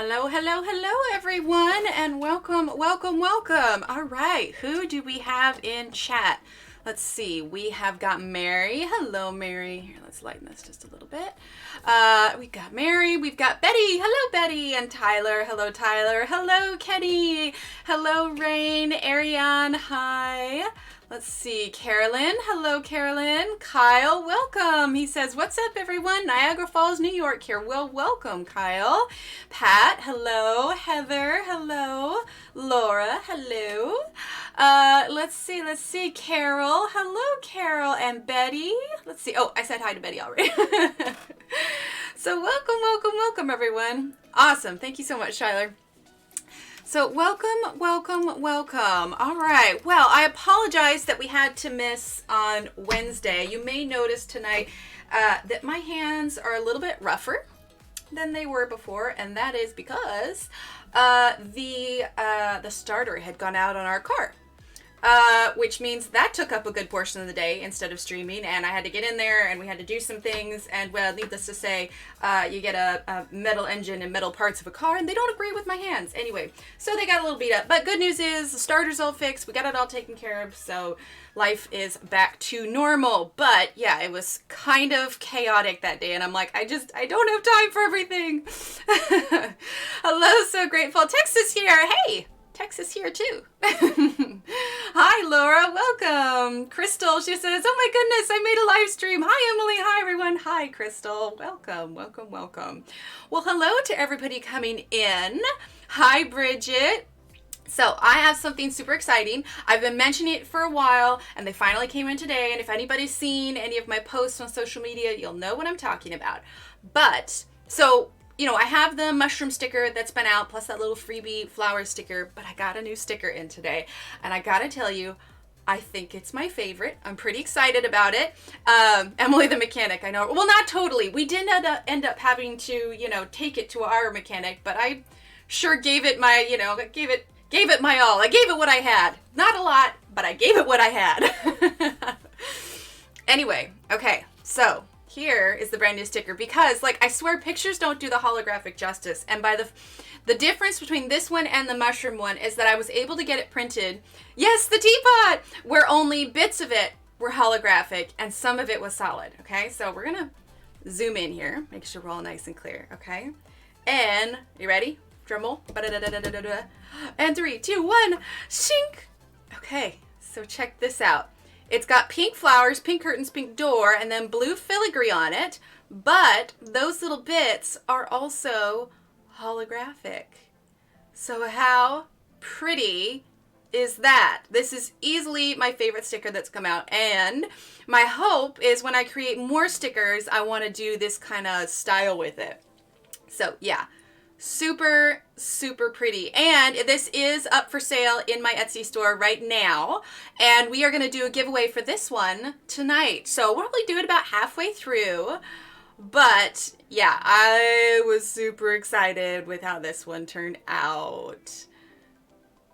Hello, hello, hello, everyone, and welcome, welcome, welcome. All right, who do we have in chat? Let's see. We have got Mary. Hello, Mary. Here, let's lighten this just a little bit. We've got Mary. We've got Betty. Hello, Betty. And Tyler. Hello, Tyler. Hello, Kenny. Hello, Rain. Ariane. Hi. Let's see. Carolyn. Hello, Carolyn. Kyle. Welcome. He says, what's up, everyone? Niagara Falls, New York here. Well, welcome, Kyle. Pat. Hello. Heather. Hello. Laura. Hello. Let's see. Carol. Hello, Carol. And Betty. Let's see. Oh, I said hi to Betty already. So welcome, everyone. Awesome. Thank you so much, Tyler. So welcome. All right. Well, I apologize that we had to miss on Wednesday. You may notice tonight that my hands are a little bit rougher than they were before, and that is because the starter had gone out on our car. Which means that took up a good portion of the day instead of streaming, and I had to get in there and we had to do some things, and well, needless to say, you get a metal engine and metal parts of a car and they don't agree with my hands. Anyway, so they got a little beat up, but good news is the starter's all fixed. We got it all taken care of, so life is back to normal. But yeah, it was kind of chaotic that day, and I'm like, I don't have time for everything. Hello, so grateful. Texas here. Hey! Texas here too. Hi, Laura. Welcome. Crystal, she says, oh my goodness, I made a live stream. Hi, Emily. Hi, everyone. Hi, Crystal. Welcome. Well, hello to everybody coming in. Hi, Bridget. So I have something super exciting. I've been mentioning it for a while, and they finally came in today. And if anybody's seen any of my posts on social media, you'll know what I'm talking about. But, so, you know, I have the mushroom sticker that's been out, plus that little freebie flower sticker, but I got a new sticker in today. And I gotta tell you, I think it's my favorite. I'm pretty excited about it. Emily the mechanic, I know. Well, not totally. We did end up having to, take it to our mechanic, but I sure gave it my, gave it my all. I gave it what I had. Not a lot, but I gave it what I had. Anyway, okay, so here is the brand new sticker, because I swear pictures don't do the holographic justice. And by the difference between this one and the mushroom one is that I was able to get it printed. Yes, the teapot, where only bits of it were holographic and some of it was solid. Okay, so we're gonna zoom in here, make sure we're all nice and clear. Okay, and you ready? Drum roll. And 3, 2, 1, shink. Okay, so check this out. It's got pink flowers, pink curtains, pink door, and then blue filigree on it. But those little bits are also holographic. So how pretty is that? This is easily my favorite sticker that's come out. And my hope is when I create more stickers, I want to do this kind of style with it. So yeah. Super, super pretty. And this is up for sale in my Etsy store right now. And we are going to do a giveaway for this one tonight. So we'll probably do it about halfway through. But yeah, I was super excited with how this one turned out.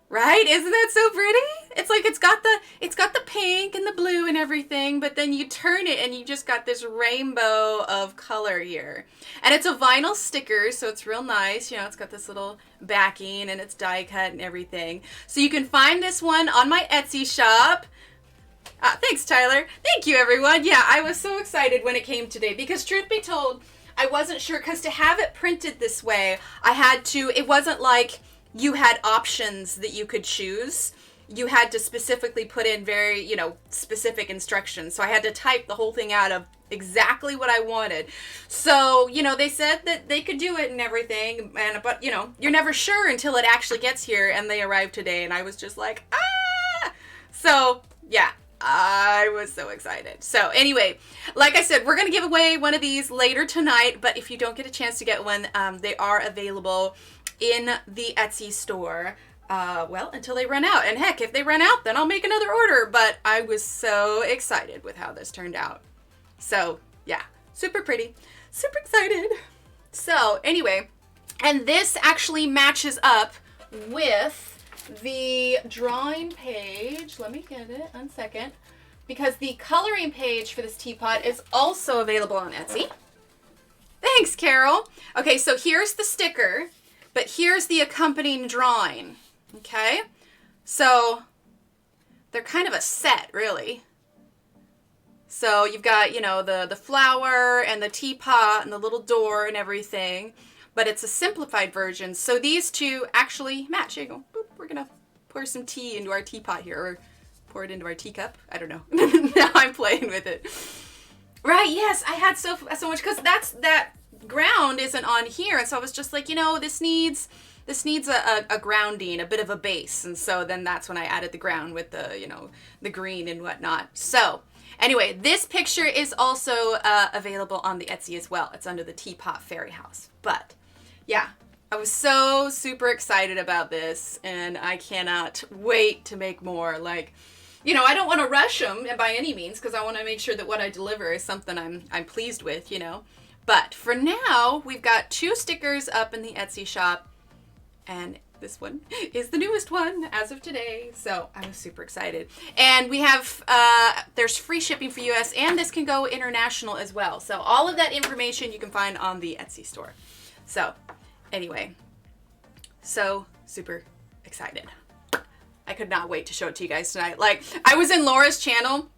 Right? Isn't that so pretty? It's like it's got the pink and the blue and everything, but then you turn it and you just got this rainbow of color here. And it's a vinyl sticker, so it's real nice. It's got this little backing and it's die cut and everything. So you can find this one on my Etsy shop. Thanks, Tyler. Thank you, everyone. Yeah, I was so excited when it came today because, truth be told, I wasn't sure, because to have it printed this way, it wasn't like you had options that you could choose. You had to specifically put in very, specific instructions. So I had to type the whole thing out of exactly what I wanted. So, they said that they could do it and everything, but you're never sure until it actually gets here, and they arrived today, and I was just like, ah! So, yeah. I was so excited. So anyway, like I said, we're going to give away one of these later tonight, but if you don't get a chance to get one, they are available in the Etsy store, until they run out. And heck, if they run out, then I'll make another order. But I was so excited with how this turned out. So yeah, super pretty, super excited. So anyway, and this actually matches up with the drawing page. Let me get it 1 second, because the coloring page for this teapot is also available on Etsy. Thanks, Carol. Okay, so here's the sticker. But here's the accompanying drawing, okay? So they're kind of a set, really. So you've got, you know, the flower and the teapot and the little door and everything, but it's a simplified version. So these two actually match. Here you go. Boop, we're going to pour some tea into our teapot here, or pour it into our teacup. I don't know. Now I'm playing with it. Right, yes, I had so much, because that ground isn't on here, and so I was just like, you know, this needs a grounding, a bit of a base, and so then that's when I added the ground with the, you know, the green and whatnot. So anyway, this picture is also available on the Etsy as well. It's under the Teapot Fairy House. But yeah, I was so super excited about this, and I cannot wait to make more. Like, you know, I don't want to rush them by any means, because I want to make sure that what I deliver is something I'm pleased with, you know. But for now, we've got 2 stickers up in the Etsy shop, and this one is the newest one as of today, so I was super excited. And we have, there's free shipping for US, and this can go international as well. So all of that information you can find on the Etsy store. So anyway, so super excited. I could not wait to show it to you guys tonight. Like, I was in Laura's channel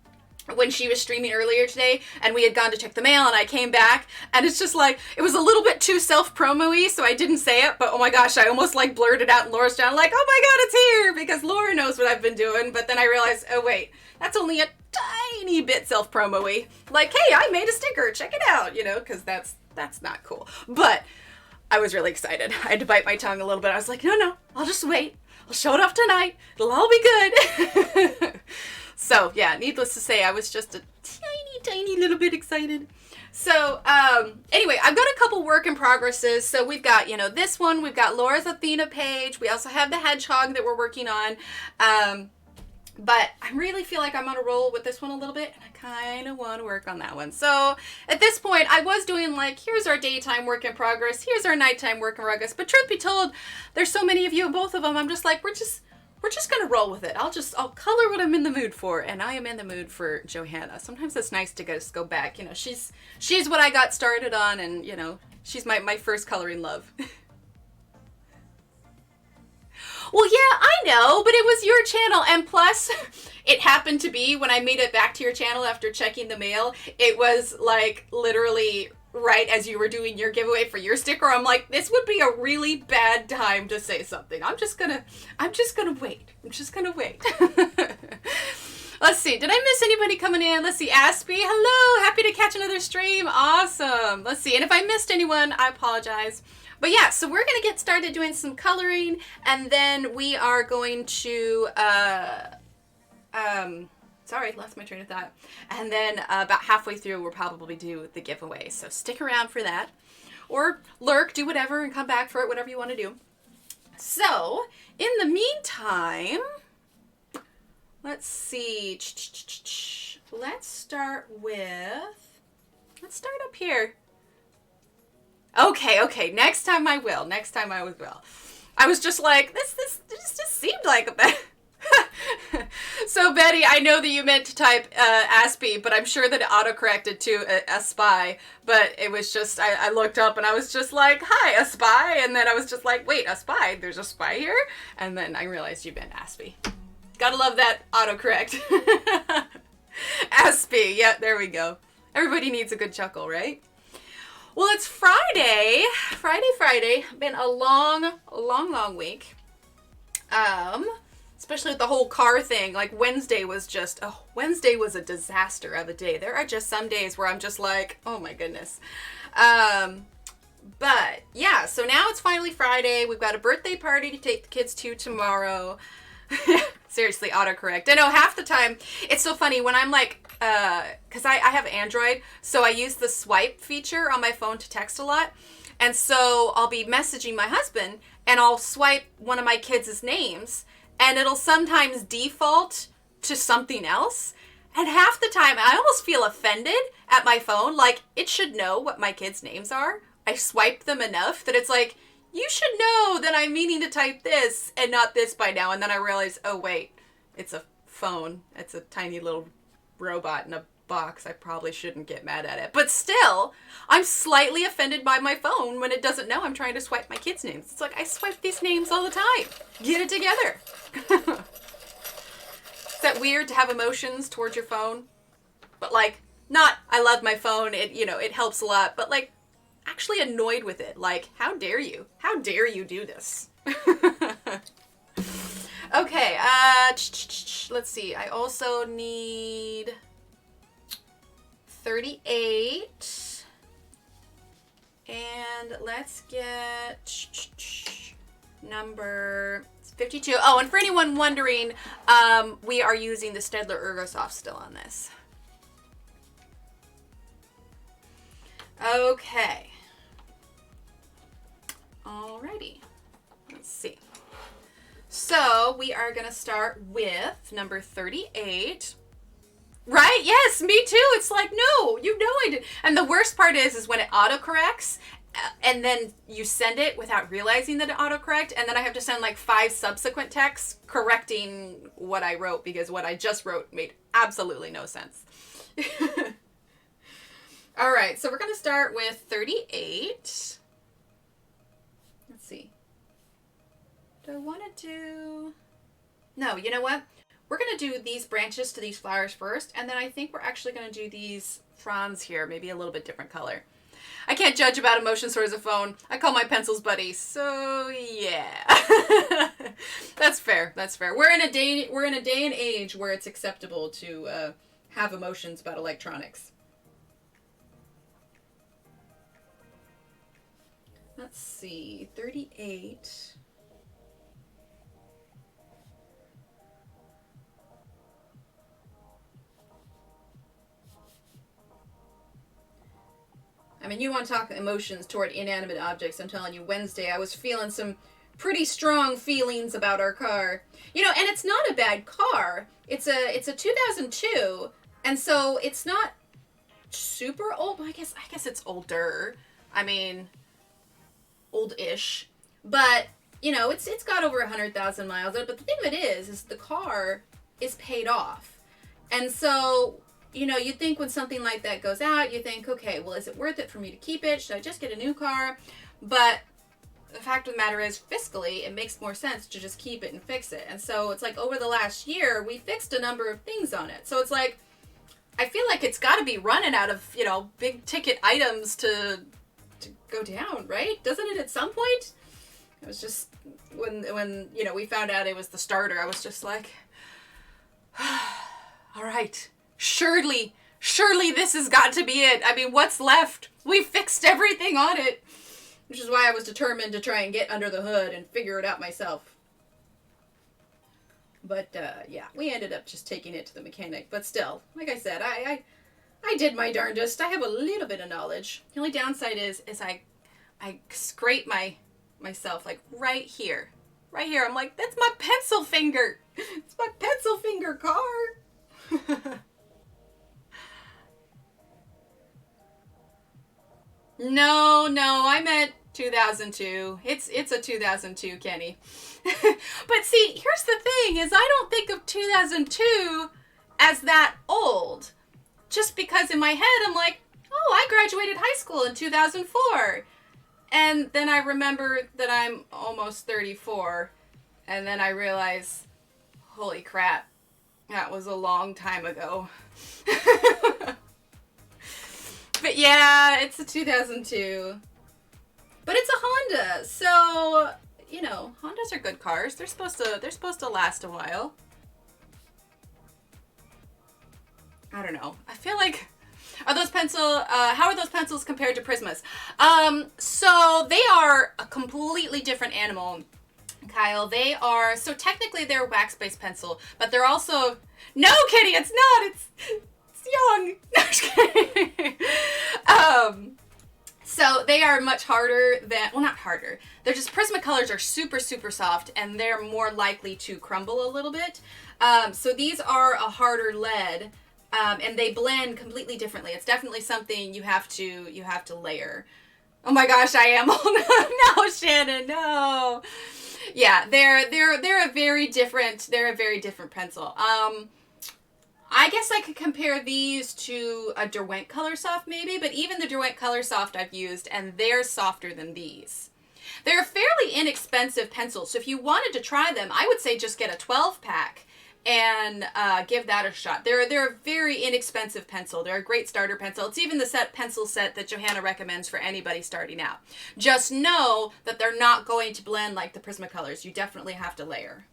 when she was streaming earlier today, and we had gone to check the mail, and I came back, and it's just like, it was a little bit too self-promo-y, so I didn't say it, but oh my gosh, I almost like blurted out in Laura's channel, like, oh my god, it's here, because Laura knows what I've been doing. But then I realized, oh wait, that's only a tiny bit self-promo-y. Like, hey, I made a sticker, check it out, you know, because that's not cool. But I was really excited. I had to bite my tongue a little bit. I was like, no, I'll just wait. I'll show it off tonight. It'll all be good. So yeah, needless to say, I was just a tiny little bit excited. So anyway, I've got a couple work in progresses. So we've got, you know, this one, we've got Laura's Athena page. We also have the hedgehog that we're working on. But I really feel like I'm on a roll with this one a little bit, and I kind of want to work on that one. So at this point, I was doing like, here's our daytime work in progress, here's our nighttime work in progress. But truth be told, there's so many of you in both of them, I'm just like, we're just gonna roll with it. I'll color what I'm in the mood for, and I am in the mood for Johanna. Sometimes it's nice to just go back. You know, she's what I got started on, and you know, she's my first coloring love. Well, yeah, I know, but it was your channel, and plus, it happened to be when I made it back to your channel after checking the mail, it was like literally right as you were doing your giveaway for your sticker. I'm like, this would be a really bad time to say something. I'm just gonna wait. Let's see, did I miss anybody coming in? Let's see, Aspie, hello, happy to catch another stream, awesome. Let's see, and if I missed anyone, I apologize. But yeah, so we're gonna get started doing some coloring, and then we are going to, sorry, lost my train of thought. And then about halfway through, we'll probably do the giveaway. So stick around for that, or lurk, do whatever, and come back for it, whatever you want to do. So in the meantime, let's see. Let's start up here. Okay. Next time I will. I was just like, this just seemed like a bad. So Betty, I know that you meant to type Aspie, but I'm sure that it autocorrected to a spy. But it was just, I looked up and I was just like, hi, a spy. And then I was just like, wait, a spy? There's a spy here? And then I realized you meant Aspie. Gotta love that autocorrect. Aspie, yeah, there we go. Everybody needs a good chuckle, right? Well, it's Friday. Friday. Been a long week. Especially with the whole car thing. Like Wednesday was a disaster of a day. There are just some days where I'm just like, oh my goodness. But yeah, so now it's finally Friday. We've got a birthday party to take the kids to tomorrow. Seriously, autocorrect. I know half the time, it's so funny when I'm like, because I have Android, so I use the swipe feature on my phone to text a lot. And so I'll be messaging my husband, and I'll swipe one of my kids' names, and it'll sometimes default to something else. And half the time, I almost feel offended at my phone, like it should know what my kids' names are. I swipe them enough that it's like, you should know that I'm meaning to type this and not this by now. And then I realize, oh wait, it's a phone. It's a tiny little robot in a box, I probably shouldn't get mad at it. But still, I'm slightly offended by my phone when it doesn't know I'm trying to swipe my kids' names. It's like, I swipe these names all the time. Get it together. Is that weird to have emotions towards your phone? But like, not, I love my phone, it, you know, it helps a lot, but like, actually annoyed with it. Like, how dare you? How dare you do this? Okay, let's see. I also need 38. And let's get number 52. Oh, and for anyone wondering, we are using the Staedtler Ergosofts still on this. Okay. Alrighty. Let's see. So we are going to start with number 38. Right? Yes, me too. It's like, no, you know I did. And the worst part is when it autocorrects and then you send it without realizing that it autocorrect. And then I have to send like 5 subsequent texts correcting what I wrote because what I just wrote made absolutely no sense. All right. So we're going to start with 38. Let's see. Do I want to do... No, you know what? We're going to do these branches to these flowers first, and then I think we're actually going to do these fronds here, maybe a little bit different color. I can't judge about emotions towards a phone. I call my pencils buddies, so yeah. That's fair. That's fair. We're in a day and age where it's acceptable to have emotions about electronics. Let's see, 38. I mean, you want to talk emotions toward inanimate objects. I'm telling you, Wednesday, I was feeling some pretty strong feelings about our car. You know, and it's not a bad car. It's a 2002, and so it's not super old. I guess it's older. I mean, old-ish. But, you know, it's got over 100,000 miles on it. But the thing of it is the car is paid off. And so... You know, you think when something like that goes out, you think, okay, well, is it worth it for me to keep it? Should I just get a new car? But the fact of the matter is, fiscally, it makes more sense to just keep it and fix it. And so it's like over the last year, we fixed a number of things on it. So it's like, I feel like it's got to be running out of, you know, big ticket items to go down, right? Doesn't it at some point? It was just, when you know, we found out it was the starter, I was just like, all right. Surely this has got to be it. I mean, what's left? We fixed everything on it. Which is why I was determined to try and get under the hood and figure it out myself. But, yeah, we ended up just taking it to the mechanic. But still, like I said, I did my darndest. I have a little bit of knowledge. The only downside is I scrape myself, like, right here. Right here. I'm like, that's my pencil finger. It's my pencil finger car. No, I meant 2002. It's a 2002, Kenny. But see, here's the thing, is I don't think of 2002 as that old. Just because in my head, I'm like, oh, I graduated high school in 2004. And then I remember that I'm almost 34. And then I realize, holy crap, that was a long time ago. But yeah, it's a 2002. But it's a Honda, so, you know, Hondas are good cars. They're supposed to last a while. I don't know. I feel like, how are those pencils compared to Prismas? So they are a completely different animal, Kyle. They are, so technically they're a wax-based pencil, but they're also, no, Kitty, it's not, it's young. No, I'm just kidding. So they are much harder than, well, not harder. They're just, Prismacolors are super, super soft, and they're more likely to crumble a little bit. So these are a harder lead, and they blend completely differently. It's definitely something you have to layer. Oh my gosh, I am. Oh no, Shannon, no. Yeah, they're a very different pencil. I guess I could compare these to a Derwent Color Soft maybe, but even the Derwent Color Soft I've used, and they're softer than these. They're fairly inexpensive pencils, so if you wanted to try them, I would say just get a 12-pack and give that a shot. They're a very inexpensive pencil. They're a great starter pencil. It's even the pencil set that Johanna recommends for anybody starting out. Just know that they're not going to blend like the Prismacolors. You definitely have to layer.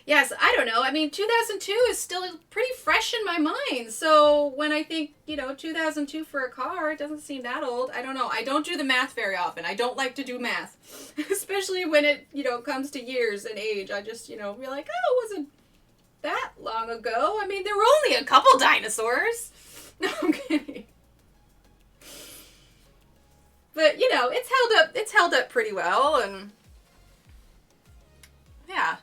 Yes, I don't know. I mean, 2002 is still pretty fresh in my mind. So when I think, 2002 for a car, it doesn't seem that old. I don't know. I don't do the math very often. I don't like to do math, especially when it, comes to years and age. I just, be like, oh, it wasn't that long ago. I mean, there were only a couple dinosaurs. No, I'm kidding. But, it's held up pretty well, and yeah.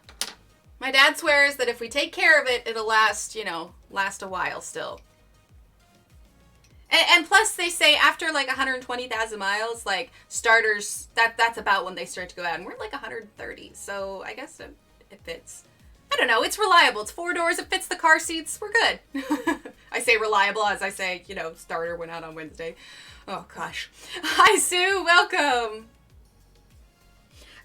My dad swears that if we take care of it, it'll last, last a while still. And plus, they say after like 120,000 miles, like starters, that's about when they start to go out. And we're like 130, so I guess it fits. I don't know. It's reliable. It's 4 doors. It fits the car seats. We're good. I say reliable as I say, starter went out on Wednesday. Oh, gosh. Hi, Sue. Welcome.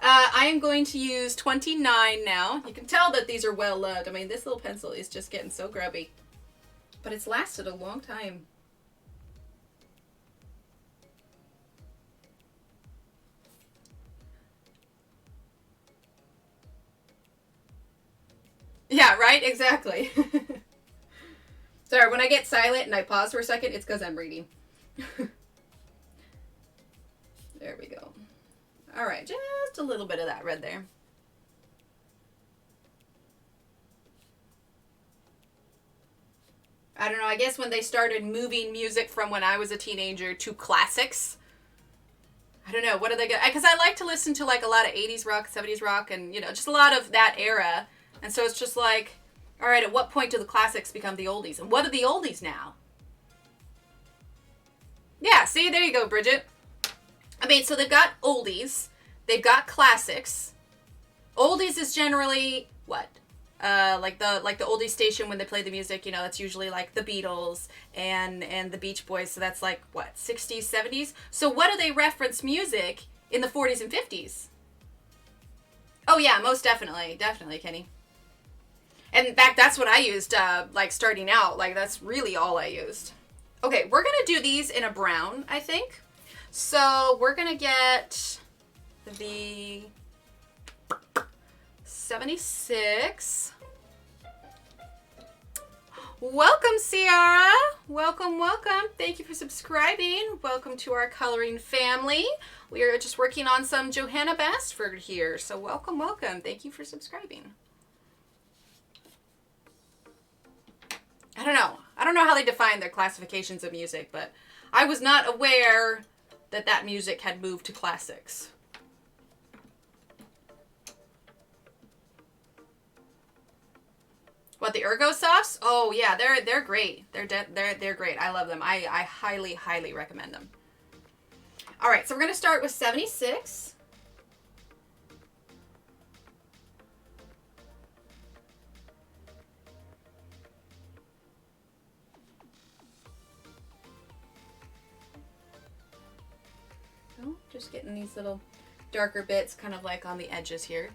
I am going to use 29 now. You can tell that these are well loved. I mean, this little pencil is just getting so grubby. But it's lasted a long time. Yeah, right? Exactly. Sorry, when I get silent and I pause for a second, it's because I'm reading. There we go. All right, just a little bit of that red there. I don't know, I guess when they started moving music from when I was a teenager to classics. I don't know, what are they going to... Because I like to listen to like a lot of 80s rock, 70s rock, and, just a lot of that era. And so it's just like, all right, at what point do the classics become the oldies? And what are the oldies now? Yeah, see, there you go, Bridget. I mean, so they've got oldies, they've got classics. Oldies is generally what? Like the oldies station when they play the music, that's usually like the Beatles and the Beach Boys. So that's like what, 60s, 70s? So what do they reference music in the 40s and 50s? Oh yeah, most definitely. Definitely, Kenny. And in fact, that's what I used, like starting out. Like that's really all I used. Okay, we're gonna do these in a brown, I think. So we're going to get the 76. Welcome, Ciara. Welcome, welcome. Thank you for subscribing. Welcome to our coloring family. We are just working on some Johanna Basford here. So welcome, welcome. Thank you for subscribing. I don't know. I don't know how they define their classifications of music, but I was not aware that music had moved to classics. What, the Ergosofts? Oh yeah, they're great. They're great. I love them. I highly, highly recommend them. All right, so we're gonna start with 76. Just getting these little darker bits kind of like on the edges here.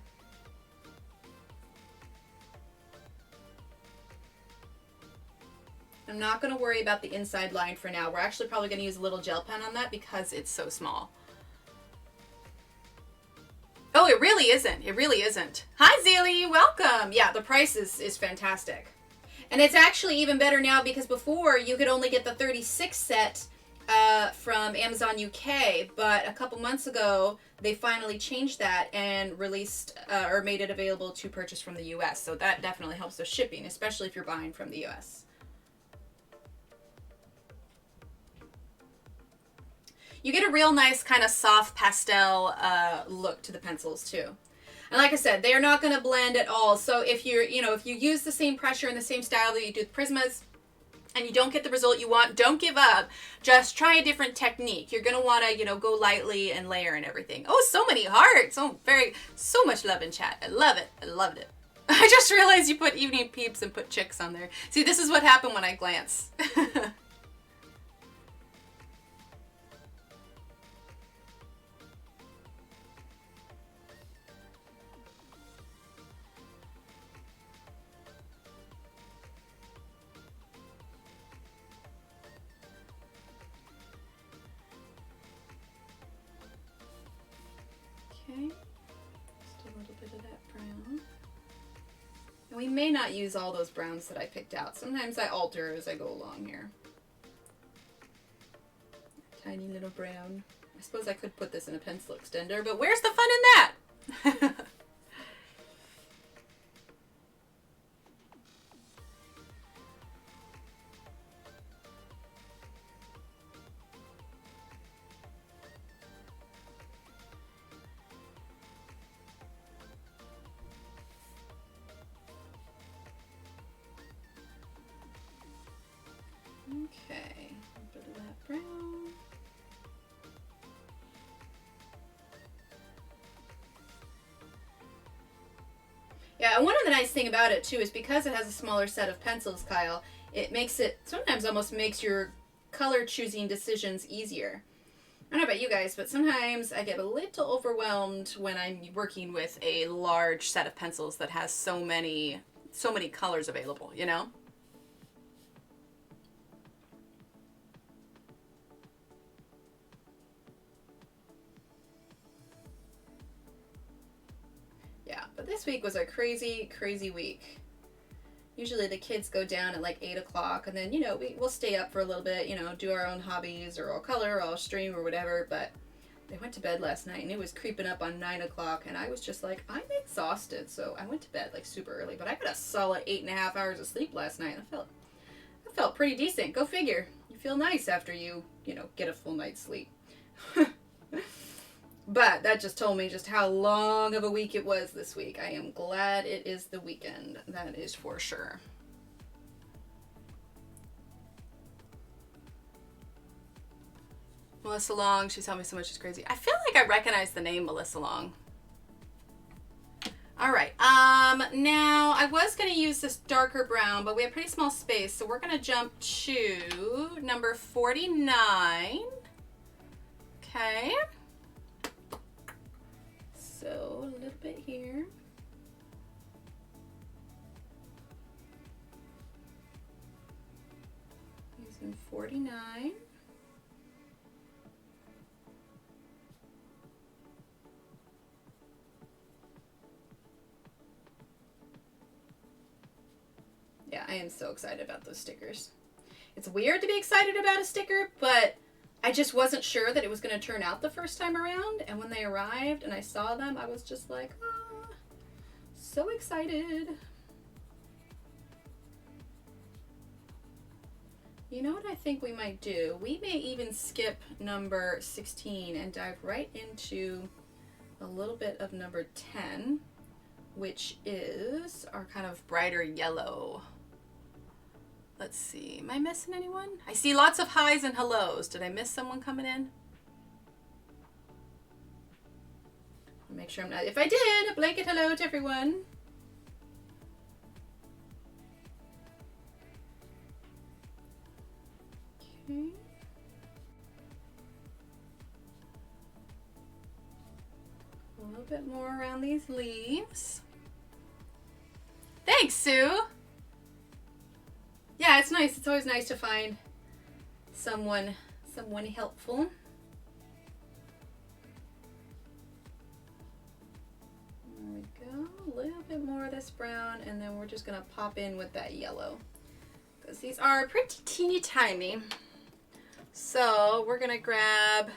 I'm not going to worry about the inside line for now. We're actually probably going to use a little gel pen on that because it's so small. Oh, it really isn't. It really isn't. Hi, Zealy. Welcome. Yeah, the price is fantastic. And it's actually even better now because before you could only get the 36 set from Amazon UK, but a couple months ago they finally changed that and released or made it available to purchase from the US. So that definitely helps with shipping, especially if you're buying from the US. You get a real nice kind of soft pastel look to the pencils too. And like I said, they're not going to blend at all. So if you're, if you use the same pressure and the same style that you do with Prismas, and you don't get the result you want, don't give up. Just try a different technique. You're going to want to, go lightly and layer and everything. Oh, so many hearts. So much love in chat. I love it. I loved it. I just realized you put evening peeps and put chicks on there. See, this is what happened when I glance. Okay, just a little bit of that brown. And we may not use all those browns that I picked out. Sometimes I alter as I go along here. Tiny little brown. I suppose I could put this in a pencil extender, but where's the fun in that? Okay, a bit of that brown. Yeah, and one of the nice thing about it too is because it has a smaller set of pencils, Kyle, it makes it, sometimes almost makes your color choosing decisions easier. I don't know about you guys, but sometimes I get a little overwhelmed when I'm working with a large set of pencils that has so many colors available, you know? Yeah, but this week was a crazy, crazy week. Usually the kids go down at like 8 o'clock, and then, you know, we'll stay up for a little bit, you know, do our own hobbies, or I'll color, or I'll stream, or whatever, but they went to bed last night, and it was creeping up on 9 o'clock, and I was just like, I'm exhausted, so I went to bed like super early, but I got a solid 8.5 hours of sleep last night, and I felt pretty decent. Go figure. You feel nice after you know, get a full night's sleep. But that just told me just how long of a week it was this week. I am glad it is the weekend. That is for sure. Melissa Long, she's helped me so much, she's crazy. I feel like I recognize the name Melissa Long. All right, now I was gonna use this darker brown, but we have pretty small space, so we're gonna jump to number 49. Okay. So a little bit here. Using 49. Yeah, I am so excited about those stickers. It's weird to be excited about a sticker, but I just wasn't sure that it was going to turn out the first time around, and when they arrived and I saw them, I was just like, ah, so excited. You know what I think we might do? We may even skip number 16 and dive right into a little bit of number 10, which is our kind of brighter yellow. Let's see, am I missing anyone? I see lots of highs and hellos. Did I miss someone coming in? I'll make sure I'm not. If I did, a blanket hello to everyone. Okay. A little bit more around these leaves. Thanks, Sue. Yeah, it's nice. It's always nice to find someone helpful. There we go. A little bit more of this brown, and then we're just gonna pop in with that yellow, because these are pretty teeny tiny. So we're gonna grab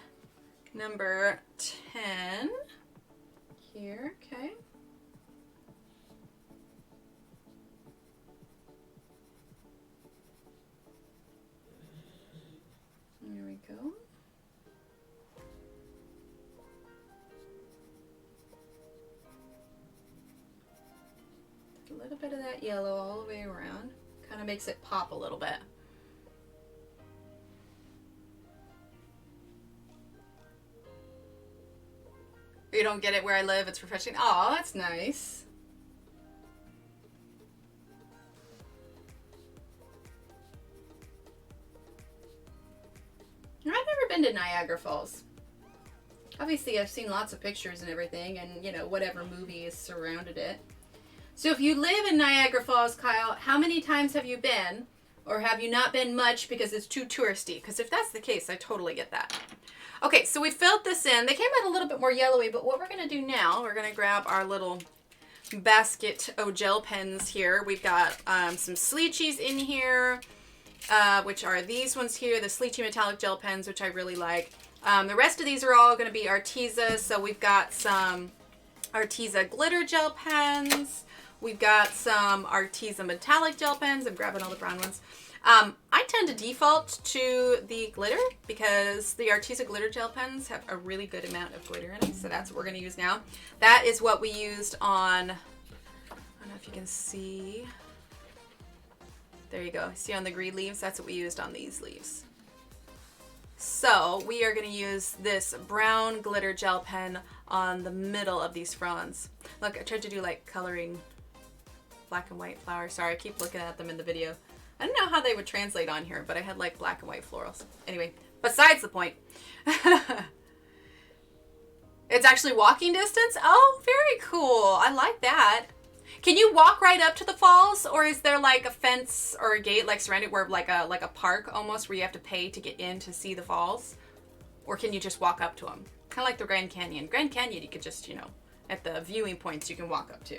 number 10 here. Okay. There we go. A little bit of that yellow all the way around. Kind of makes it pop a little bit. You don't get it where I live, it's refreshing. Oh, that's nice. been to Niagara Falls. Obviously, I've seen lots of pictures and everything, and, you know, whatever movie has surrounded it. So if you live in Niagara Falls, Kyle, how many times have you been? Or have you not been much because it's too touristy? Because if that's the case, I totally get that. Okay, so we filled this in. They came out a little bit more yellowy, but what we're going to do now, we're going to grab our little basket of gel pens here. We've got some Sleechies in here, which are these ones here, the Sleechie metallic gel pens, which I really like. The rest of these are all going to be Arteza. So we've got some Arteza glitter gel pens. We've got some Arteza metallic gel pens. I'm grabbing all the brown ones. I tend to default to the glitter because the Arteza glitter gel pens have a really good amount of glitter in them. So that's what we're going to use now. That is what we used on, I don't know if you can see. There you go. See on the green leaves? That's what we used on these leaves. So we are going to use this brown glitter gel pen on the middle of these fronds. Look, I tried to do like coloring black and white flowers. Sorry, I keep looking at them in the video. I don't know how they would translate on here, but I had like black and white florals. Anyway, besides the point. It's actually walking distance. Oh, very cool. I like that. Can you walk right up to the falls, or is there like a fence or a gate like surrounded where like a park almost where you have to pay to get in to see the falls? Or can you just walk up to them? Kind of like the Grand Canyon. Grand Canyon you could just, you know, at the viewing points you can walk up to.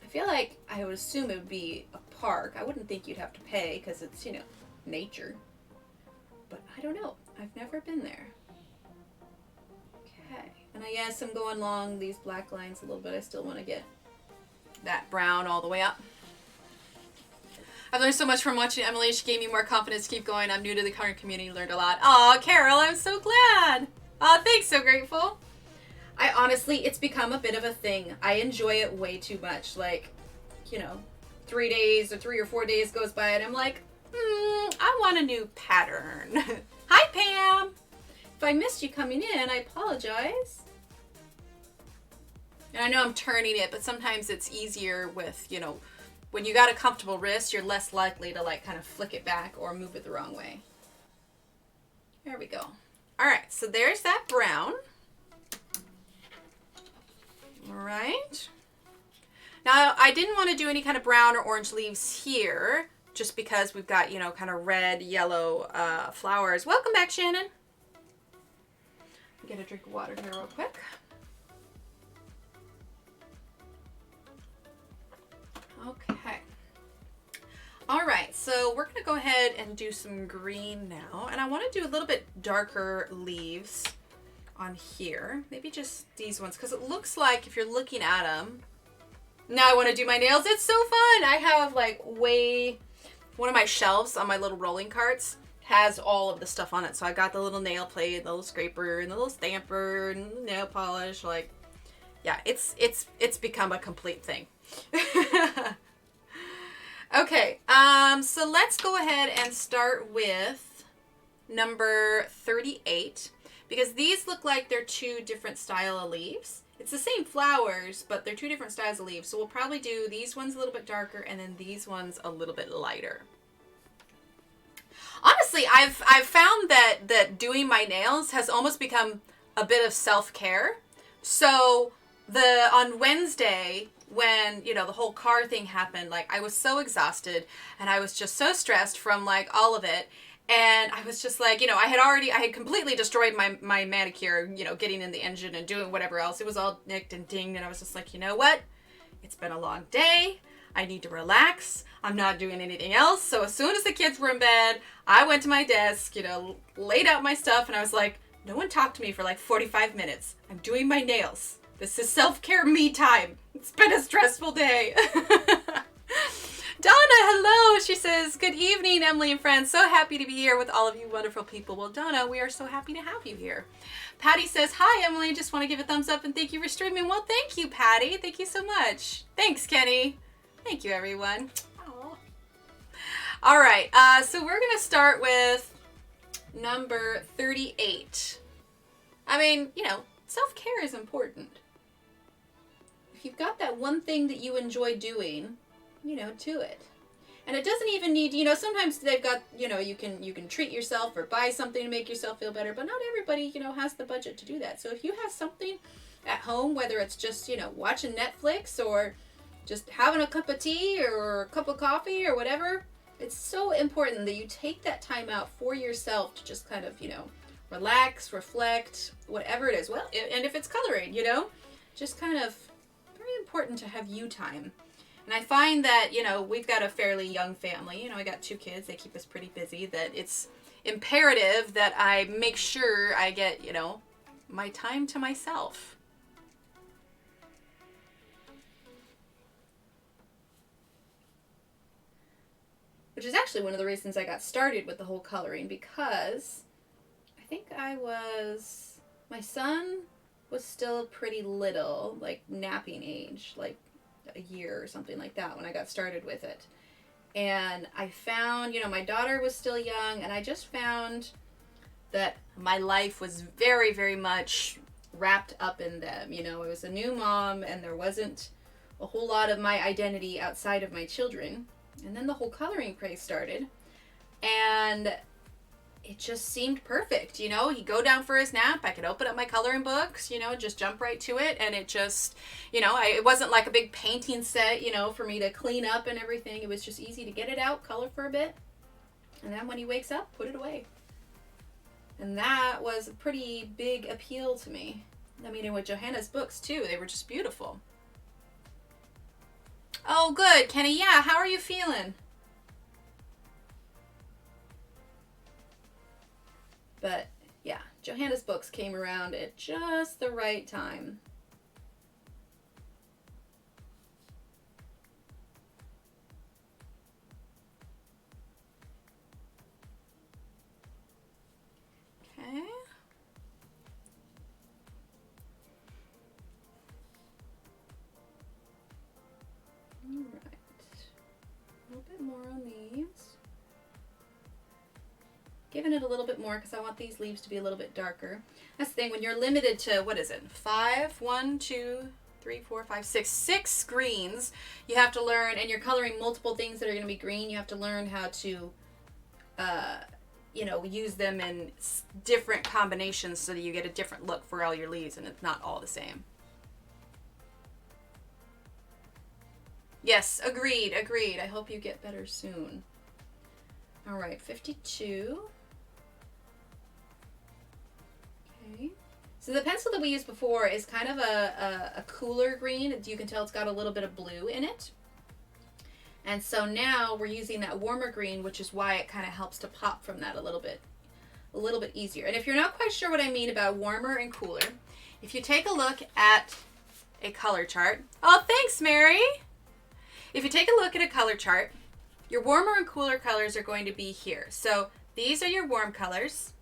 I feel like I would assume it would be a park. I wouldn't think you'd have to pay because it's, you know, nature. But I don't know. I've never been there. Okay. And I guess I'm going along these black lines a little bit. I still want to get that brown all the way up. I've learned so much from watching Emily. She gave me more confidence to keep going. I'm new to the coloring community. Learned a lot. Aw, Carol, I'm so glad. Aw, thanks. So grateful. I honestly, it's become a bit of a thing. I enjoy it way too much. Like, you know, 3 days or 3 or 4 days goes by and I'm like, I want a new pattern. Hi, Pam. If I missed you coming in, I apologize. And I know I'm turning it, but sometimes it's easier with, you know, when you got a comfortable wrist, you're less likely to like kind of flick it back or move it the wrong way. There we go. All right, so there's that brown. All right. Now, I didn't want to do any kind of brown or orange leaves here, just because we've got, you know, kind of red, yellow flowers. Welcome back, Shannon. Get a drink of water here real quick. Okay. All right, so we're going to go ahead and do some green now. And I want to do a little bit darker leaves on here. Maybe just these ones, because it looks like if you're looking at them. Now I want to do my nails. It's so fun. I have like one of my shelves on my little rolling carts has all of the stuff on it. So I got the little nail plate, the little scraper, and the little stamper, and the nail polish. Like, yeah, it's become a complete thing. Okay, so let's go ahead and start with number 38, because these look like they're two different style of leaves. It's the same flowers, but they're two different styles of leaves. So we'll probably do these ones a little bit darker and then these ones a little bit lighter. Honestly, I've found that doing my nails has almost become a bit of self-care. So on Wednesday, when, you know, the whole car thing happened, like I was so exhausted and I was just so stressed from like all of it. And I was just like, you know, I had completely destroyed my manicure, you know, getting in the engine and doing whatever else. It was all nicked and dinged. And I was just like, you know what? It's been a long day. I need to relax. I'm not doing anything else. So as soon as the kids were in bed, I went to my desk, you know, laid out my stuff. And I was like, no one talked to me for like 45 minutes. I'm doing my nails. This is self-care me time. It's been a stressful day. Donna, hello. She says, good evening, Emily and friends. So happy to be here with all of you wonderful people. Well, Donna, we are so happy to have you here. Patty says, hi, Emily. Just want to give a thumbs up and thank you for streaming. Well, thank you, Patty. Thank you so much. Thanks, Kenny. Thank you, everyone. Aww. All right. So we're going to start with number 38. I mean, you know, self-care is important. If you've got that one thing that you enjoy doing, you know, do it. And it doesn't even need, you know, sometimes they've got, you know, you can treat yourself or buy something to make yourself feel better, but not everybody, you know, has the budget to do that. So if you have something at home, whether it's just, you know, watching Netflix or just having a cup of tea or a cup of coffee or whatever, it's so important that you take that time out for yourself to just kind of, you know, relax, reflect, whatever it is. Well, and if it's coloring, you know, just kind of very important to have you time. And I find that, you know, we've got a fairly young family. You know, I got 2 kids. They keep us pretty busy. That it's imperative that I make sure I get, you know, my time to myself. Which is actually one of the reasons I got started with the whole coloring, because I think my son was still pretty little, like napping age, like a year or something like that when I got started with it. And I found, you know, my daughter was still young, and I just found that my life was very, very much wrapped up in them. You know, I was a new mom, and there wasn't a whole lot of my identity outside of my children. And then the whole coloring craze started, and it just seemed perfect. You know, he'd go down for his nap, I could open up my coloring books, you know, just jump right to it. And it just, you know, it wasn't like a big painting set, you know, for me to clean up and everything. It was just easy to get it out, color for a bit, and then when he wakes up, put it away. And that was a pretty big appeal to me. I mean, and with Johanna's books too, they were just beautiful. Oh, good, Kenny. Yeah, how are you feeling? But yeah, Johanna's books came around at just the right time. Okay. All right. A little bit more on these. Giving it a little bit more because I want these leaves to be a little bit darker. That's the thing, when you're limited to, what is it, 6 greens, you have to learn, and you're coloring multiple things that are going to be green, you have to learn how to, you know, use them in different combinations so that you get a different look for all your leaves and it's not all the same. Yes, agreed. I hope you get better soon. All right, 52. Okay. So the pencil that we used before is kind of a cooler green. You can tell it's got a little bit of blue in it. And so now we're using that warmer green, which is why it kind of helps to pop from that a little bit easier. And if you're not quite sure what I mean about warmer and cooler, if you take a look at a color chart. Oh, thanks, Mary. If you take a look at a color chart, your warmer and cooler colors are going to be here. So these are your warm colors.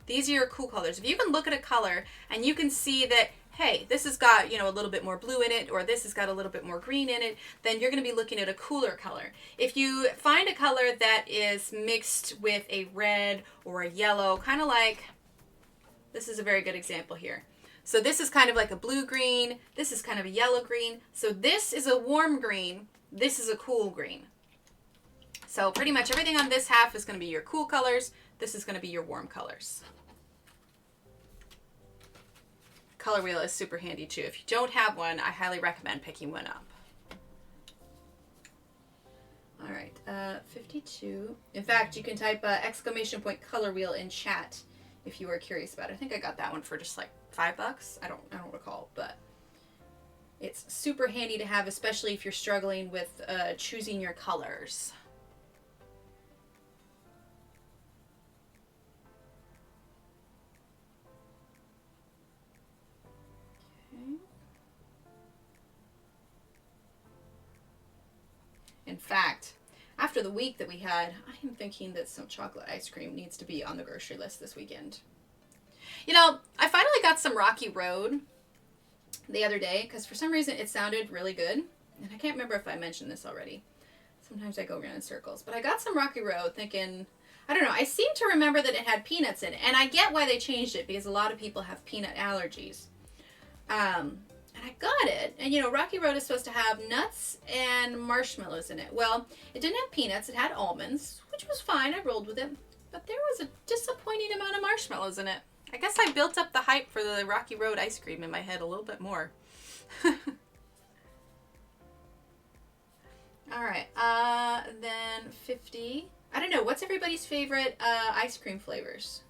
These are your cool colors. If you can look at a color and you can see that, hey, this has got, you know, a little bit more blue in it, or this has got a little bit more green in it, then you're going to be looking at a cooler color. If you find a color that is mixed with a red or a yellow, kind of like, this is a very good example here. So this is kind of like a blue-green. This is kind of a yellow-green. So this is a warm green. This is a cool green. So pretty much everything on this half is going to be your cool colors. This is going to be your warm colors. Color wheel is super handy too. If you don't have one, I highly recommend picking one up. All right, 52. In fact, you can type exclamation point color wheel in chat if you are curious about it. I think I got that one for just like $5. I don't recall, but it's super handy to have, especially if you're struggling with choosing your colors. In fact, after the week that we had, I am thinking that some chocolate ice cream needs to be on the grocery list this weekend. You know, I finally got some Rocky Road the other day because for some reason it sounded really good. And I can't remember if I mentioned this already. Sometimes I go around in circles. But I got some Rocky Road thinking, I don't know, I seem to remember that it had peanuts in it. And I get why they changed it because a lot of people have peanut allergies. And and I got it. And you know, Rocky Road is supposed to have nuts and marshmallows in it. Well, it didn't have peanuts, it had almonds, which was fine. I rolled with it. But there was a disappointing amount of marshmallows in it. I guess I built up the hype for the Rocky Road ice cream in my head a little bit more. All right, then 50. I don't know, what's everybody's favorite ice cream flavors?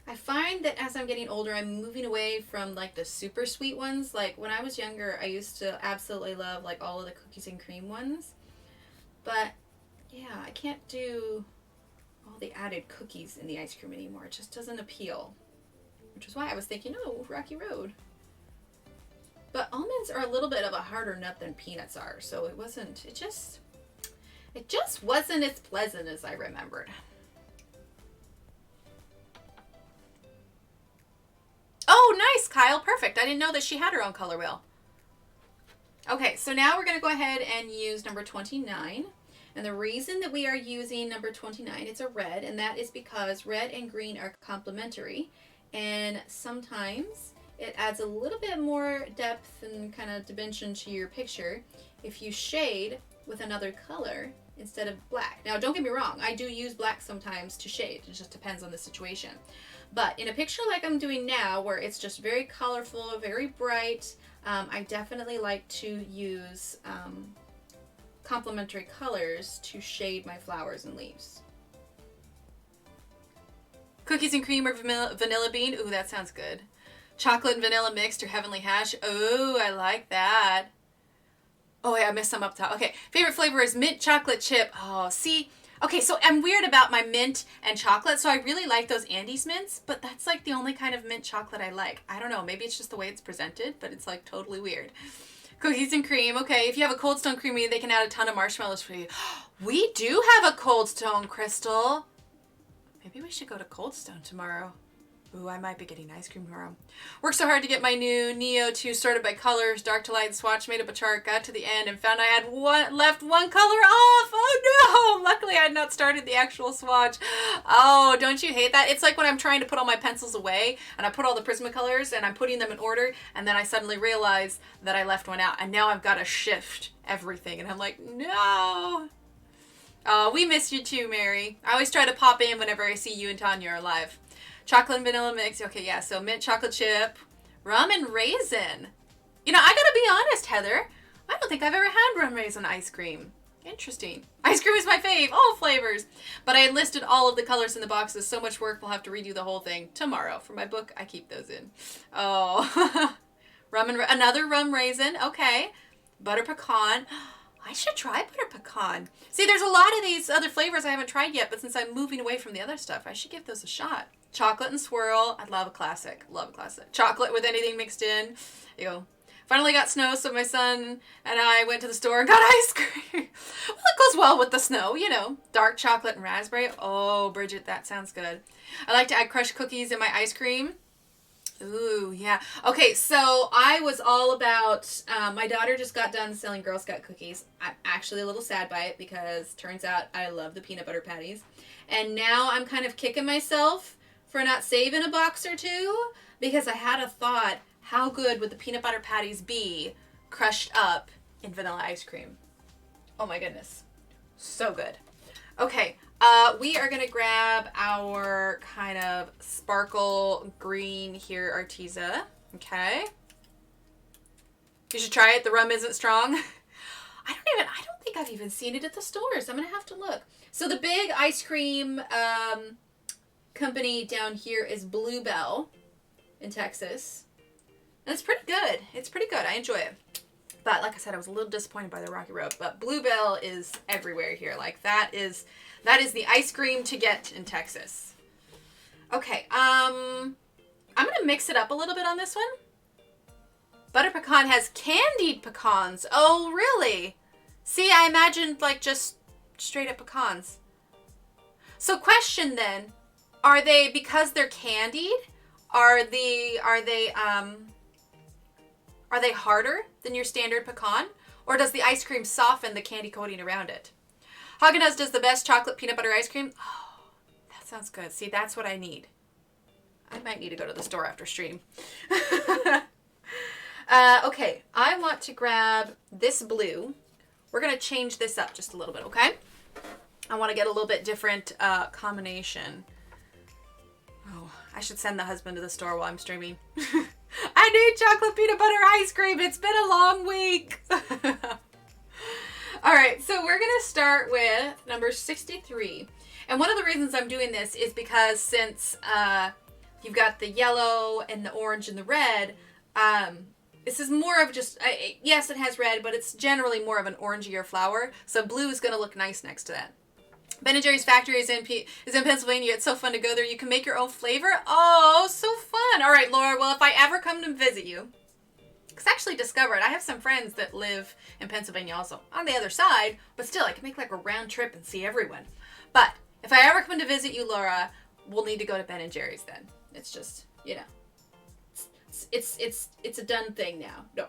I find that as I'm getting older, I'm moving away from like the super sweet ones. Like when I was younger, I used to absolutely love like all of the cookies and cream ones. But yeah, I can't do all the added cookies in the ice cream anymore. It just doesn't appeal. Which is why I was thinking, oh, Rocky Road. But almonds are a little bit of a harder nut than peanuts are. So it just wasn't as pleasant as I remembered. Oh, nice, Kyle. Perfect. I didn't know that she had her own color wheel. Okay, so now we're going to go ahead and use number 29. And the reason that we are using number 29, it's a red, and that is because red and green are complementary. And sometimes it adds a little bit more depth and kind of dimension to your picture if you shade with another color instead of black. Now, don't get me wrong. I do use black sometimes to shade. It just depends on the situation. But in a picture like I'm doing now, where it's just very colorful, very bright, I definitely like to use complementary colors to shade my flowers and leaves. Cookies and cream or vanilla bean? Ooh, that sounds good. Chocolate and vanilla mixed or heavenly hash? Ooh, I like that. Oh, yeah, I missed some up top. Okay, favorite flavor is mint chocolate chip. Oh, see? Okay, so I'm weird about my mint and chocolate, so I really like those Andes mints, but that's like the only kind of mint chocolate I like. I don't know, maybe it's just the way it's presented, but it's like totally weird. Cookies and cream. Okay, if you have a Cold Stone Creamery, they can add a ton of marshmallows for you. We do have a Cold Stone, Crystal. Maybe we should go to Cold Stone tomorrow. Ooh, I might be getting ice cream tomorrow. Worked so hard to get my new Neo 2 sorted by colors, dark to light swatch, made up a chart, got to the end, and found I had left one color off. Oh no! Luckily, I had not started the actual swatch. Oh, don't you hate that? It's like when I'm trying to put all my pencils away, and I put all the Prismacolors, and I'm putting them in order, and then I suddenly realize that I left one out, and now I've got to shift everything, and I'm like, no! Oh, we miss you too, Mary. I always try to pop in whenever I see you and Tanya are live. Chocolate and vanilla mix. Okay, yeah, so mint chocolate chip, rum and raisin. You know, I gotta be honest, Heather. I don't think I've ever had rum raisin ice cream. Interesting. Ice cream is my fave, all flavors. But I listed all of the colors in the boxes. So much work, we'll have to redo the whole thing tomorrow. For my book, I keep those in. Oh, another rum raisin. Okay. Butter pecan. I should try butter pecan. See, there's a lot of these other flavors I haven't tried yet, but since I'm moving away from the other stuff, I should give those a shot. Chocolate and swirl. I love a classic. Love a classic. Chocolate with anything mixed in. You go. Finally got snow, so my son and I went to the store and got ice cream. Well, it goes well with the snow, you know. Dark chocolate and raspberry. Oh, Bridget, that sounds good. I like to add crushed cookies in my ice cream. Ooh, yeah. Okay, so I was all about, my daughter just got done selling Girl Scout cookies. I'm actually a little sad by it because turns out I love the peanut butter patties. And now I'm kind of kicking myself for not saving a box or two because I had a thought, how good would the peanut butter patties be crushed up in vanilla ice cream? Oh my goodness. So good. Okay, we are going to grab our kind of sparkle green here, Arteza. Okay. You should try it. The rum isn't strong. I don't think I've even seen it at the stores. I'm going to have to look. So the big ice cream company down here is Bluebell in Texas. And it's pretty good. It's pretty good. I enjoy it. But like I said, I was a little disappointed by the Rocky Road. But Bluebell is everywhere here. Like that is the ice cream to get in Texas. Okay, I'm gonna mix it up a little bit on this one. Butter pecan has candied pecans. Oh, really? See, I imagined like just straight up pecans. So question then, are they, because they're candied, are they harder than your standard pecan? Or does the ice cream soften the candy coating around it? Haagen-Dazs does the best chocolate peanut butter ice cream. Oh, that sounds good. See, that's what I need. I might need to go to the store after stream. Okay, I want to grab this blue. We're going to change this up just a little bit, okay? I want to get a little bit different combination. Oh, I should send the husband to the store while I'm streaming. I need chocolate peanut butter ice cream. It's been a long week. All right, so we're going to start with number 63. And one of the reasons I'm doing this is because since you've got the yellow and the orange and the red, this is more of just, yes, it has red, but it's generally more of an orangier flower. So blue is going to look nice next to that. Ben & Jerry's factory is in Pennsylvania. It's so fun to go there. You can make your own flavor. Oh, so fun. All right, Laura. Well, if I ever come to visit you, because I actually discovered I have some friends that live in Pennsylvania also on the other side, but still I can make like a round trip and see everyone. But if I ever come to visit you, Laura, we'll need to go to Ben & Jerry's then. It's just, you know, it's a done thing now. No.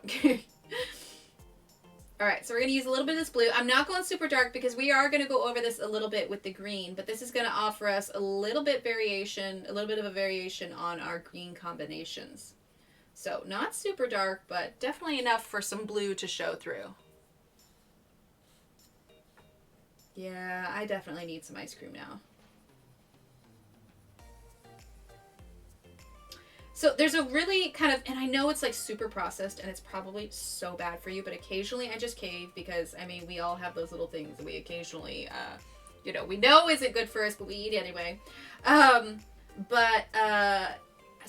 All right, so we're going to use a little bit of this blue. I'm not going super dark because we are going to go over this a little bit with the green, but this is going to offer us a little bit of a variation on our green combinations. So not super dark, but definitely enough for some blue to show through. Yeah, I definitely need some ice cream now. So there's a really kind of, and I know it's like super processed and it's probably so bad for you, but occasionally I just cave because, I mean, we all have those little things that we occasionally, you know, we know isn't good for us, but we eat anyway. Has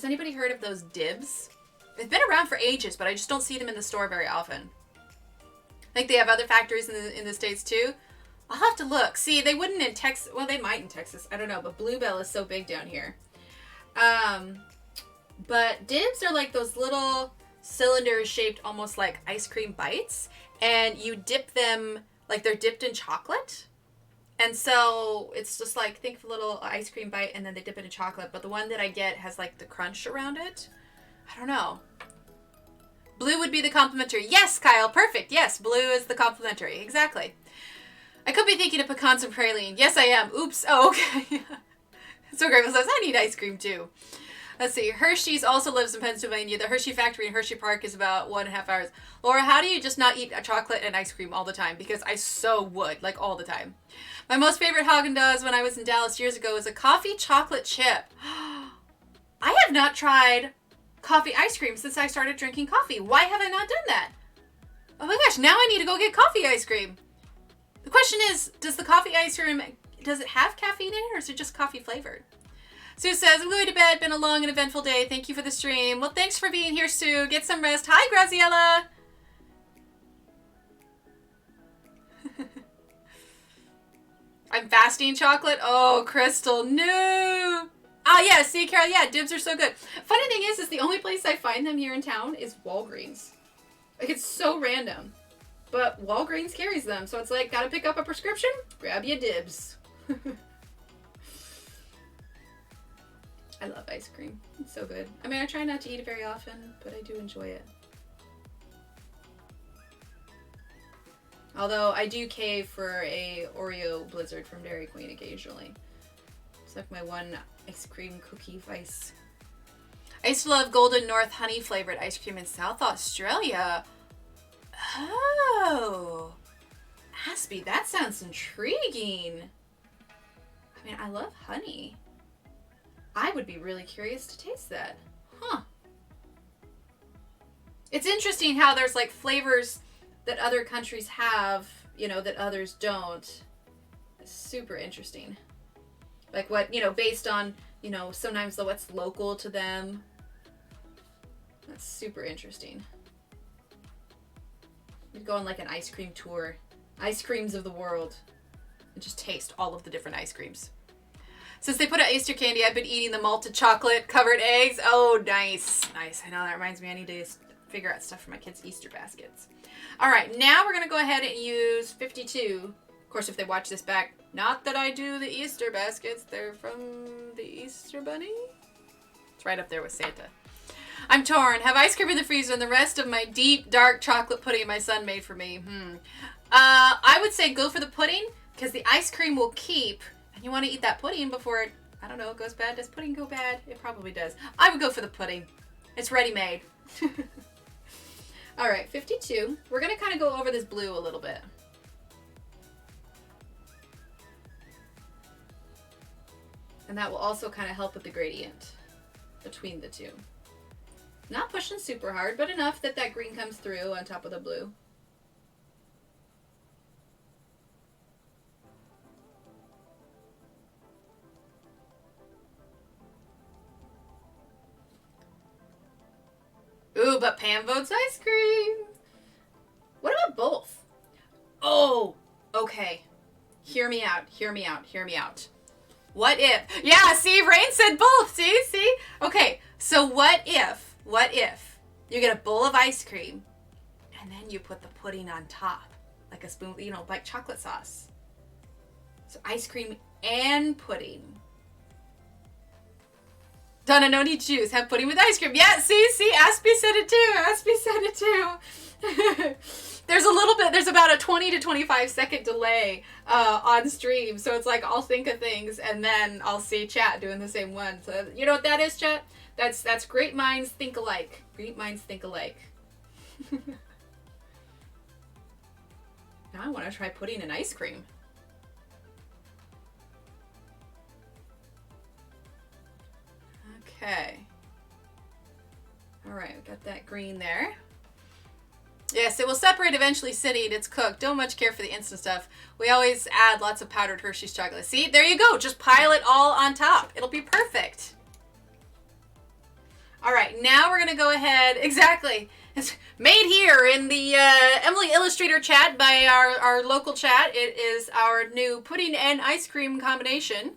anybody heard of those dibs? They've been around for ages, but I just don't see them in the store very often. I think they have other factories in the States too. I'll have to look. See, they wouldn't in Texas. Well, they might in Texas. I don't know, but Bluebell is so big down here. But dibs are like those little cylinders shaped almost like ice cream bites. And you dip them, like they're dipped in chocolate. And so it's just like, think of a little ice cream bite and then they dip it in chocolate. But the one that I get has like the crunch around it. I don't know. Blue would be the complimentary. Yes, Kyle, perfect. Yes, blue is the complimentary. Exactly. I could be thinking of pecans and praline. Yes, I am. Oops. Oh, okay. So Grateful says, I need ice cream too. Let's see. Hershey's also lives in Pennsylvania. The Hershey factory in Hershey Park is about 1.5 hours. Laura, how do you just not eat a chocolate and ice cream all the time? Because I so would, like all the time. My most favorite Haagen-Dazs when I was in Dallas years ago was a coffee chocolate chip. I have not tried coffee ice cream since I started drinking coffee. Why have I not done that? Oh my gosh, now I need to go get coffee ice cream. The question is, does the coffee ice cream, does it have caffeine in it or is it just coffee flavored? Sue says, I'm going to bed. Been a long and eventful day. Thank you for the stream. Well, thanks for being here, Sue. Get some rest. Hi, Graziella. I'm fasting chocolate. Oh, Crystal, no. Oh, yeah. See, Carol, yeah, dibs are so good. Funny thing is the only place I find them here in town is Walgreens. Like, it's so random. But Walgreens carries them. So it's like, gotta pick up a prescription? Grab your dibs. I love ice cream. It's so good. I mean, I try not to eat it very often, but I do enjoy it. Although I do cave for a Oreo Blizzard from Dairy Queen occasionally. It's like my one ice cream cookie vice. I used to love Golden North honey flavored ice cream in South Australia. Oh, Aspie, that sounds intriguing. I mean, I love honey. I would be really curious to taste that. Huh. It's interesting how there's like flavors that other countries have, you know, that others don't. It's super interesting. Like what, you know, based on, you know, sometimes what's local to them. That's super interesting. We'd go on like an ice cream tour. Ice creams of the world. And just taste all of the different ice creams. Since they put out Easter candy, I've been eating the malted chocolate covered eggs. Oh, nice. Nice. I know, that reminds me I need to figure out stuff for my kids' Easter baskets. All right, now we're going to go ahead and use 52. Of course, if they watch this back, not that I do the Easter baskets. They're from the Easter Bunny. It's right up there with Santa. I'm torn. Have ice cream in the freezer and the rest of my deep, dark chocolate pudding my son made for me. I would say go for the pudding because the ice cream will keep. You want to eat that pudding before it I don't know, it goes bad. Does pudding go bad? It probably does. I would go for the pudding. It's ready-made. All right, 52. We're gonna kind of go over this blue a little bit. And that will also kind of help with the gradient between the two. Not pushing super hard, but enough that that green comes through on top of the blue. Ooh, but Pam votes ice cream. What about both? Oh, okay. Hear me out, hear me out, hear me out. What if? Yeah, see, Rain said both. See? Okay, so what if you get a bowl of ice cream and then you put the pudding on top, like a spoon, you know, like chocolate sauce. So ice cream and pudding. Donna, no need to choose. Have pudding with ice cream. Yeah, see, Aspie said it too. There's about a 20 to 25 second delay on stream. So it's like I'll think of things and then I'll see chat doing the same one. So you know what that is, chat? That's great minds think alike. Great minds think alike. Now I want to try pudding and ice cream. Okay. All right, we got that green there. Yes, it will separate eventually sitting. It's cooked. Don't much care for the instant stuff. We always add lots of powdered Hershey's chocolate. See, there you go. Just pile it all on top. It'll be perfect. All right, now we're going to go ahead. Exactly. It's made here in the Emily Illustrator chat by our local chat. It is our new pudding and ice cream combination.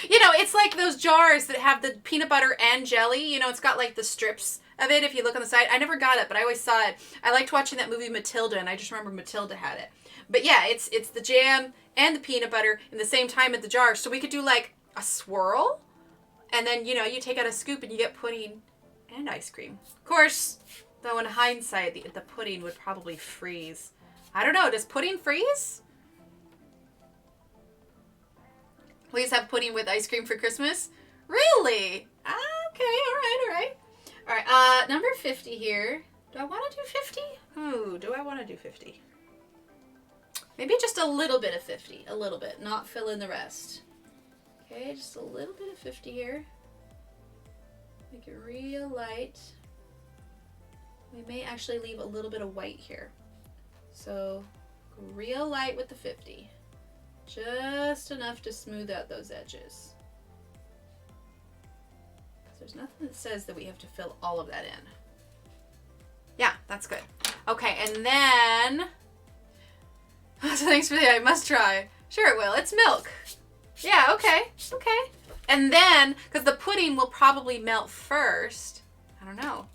You know, it's like those jars that have the peanut butter and jelly. You know, it's got like the strips of it if you look on the side. I never got it, but I always saw it. I liked watching that movie Matilda, and I just remember Matilda had it. But yeah, it's the jam and the peanut butter in the same time at the jar. So we could do like a swirl, and then, you know, you take out a scoop and you get pudding and ice cream. Of course, though in hindsight, the pudding would probably freeze. I don't know, does pudding freeze? Please have pudding with ice cream for Christmas? Really? Okay, all right. All right, number 50 here. Do I want to do 50? Ooh, do I want to do 50? Maybe just a little bit of 50. A little bit, not fill in the rest. Okay, just a little bit of 50 here. Make it real light. We may actually leave a little bit of white here. So, real light with the 50. Just enough to smooth out those edges. There's nothing that says that we have to fill all of that in. Yeah, that's good. Okay, and then... So thanks for the I must try. Sure it will. It's milk. Yeah, okay. And then, because the pudding will probably melt first. I don't know.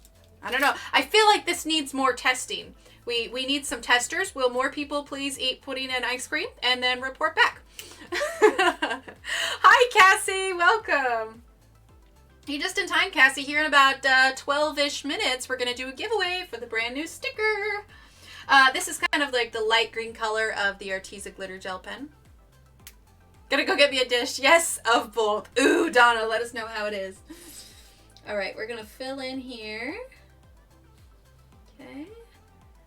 I feel like this needs more testing. We need some testers. Will more people please eat pudding and ice cream and then report back? Hi, Cassie. Welcome. You're just in time, Cassie. Here in about 12-ish minutes, we're going to do a giveaway for the brand new sticker. This is kind of like the light green color of the Arteza glitter gel pen. Gonna go get me a dish. Yes, of both. Ooh, Donna, let us know how it is. All right, we're going to fill in here. Okay.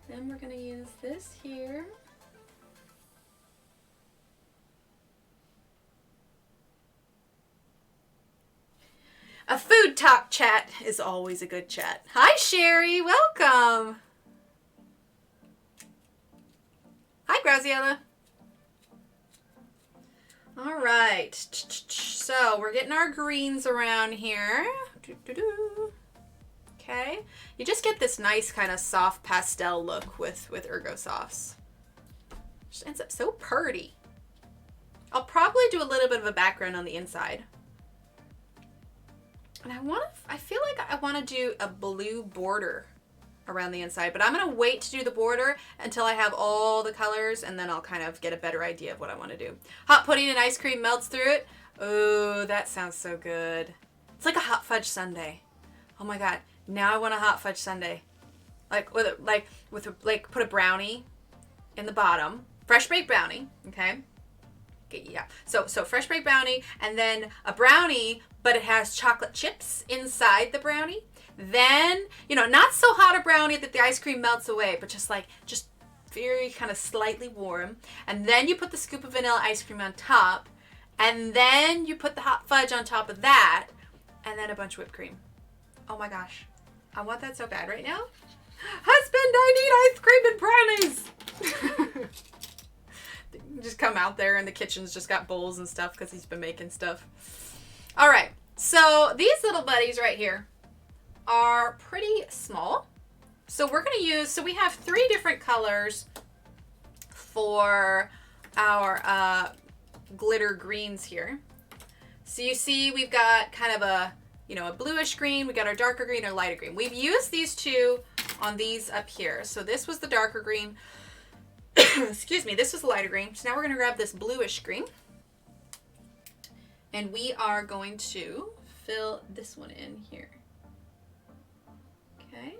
Then we're going to use this here. A food talk chat is always a good chat. Hi, Sherry. Welcome. Hi, Graziella. All right. So we're getting our greens around here. Okay. You just get this nice kind of soft pastel look with Ergosofts. Just ends up so pretty. I'll probably do a little bit of a background on the inside. And I feel like I want to do a blue border around the inside, but I'm going to wait to do the border until I have all the colors, and then I'll kind of get a better idea of what I want to do. Hot pudding and ice cream melts through it. Oh, that sounds so good. It's like a hot fudge sundae. Oh my God. Now I want a hot fudge sundae. Put a brownie in the bottom. Fresh baked brownie, okay? Okay, yeah. So fresh baked brownie, and then a brownie, but it has chocolate chips inside the brownie. Then, you know, not so hot a brownie that the ice cream melts away, but just very kind of slightly warm. And then you put the scoop of vanilla ice cream on top, and then you put the hot fudge on top of that, and then a bunch of whipped cream. Oh my gosh. I want that so bad right now. Husband, I need ice cream and brownies. Just come out there and the kitchen's just got bowls and stuff because he's been making stuff. All right. So these little buddies right here are pretty small. So we're going to use, so we have 3 different colors for our glitter greens here. So you see we've got kind of a, you know, a bluish green. We got our darker green or lighter green. We've used these 2 on these up here. So this was the darker green. Excuse me, this was the lighter green. So now we're going to grab this bluish green. And we are going to fill this one in here. Okay.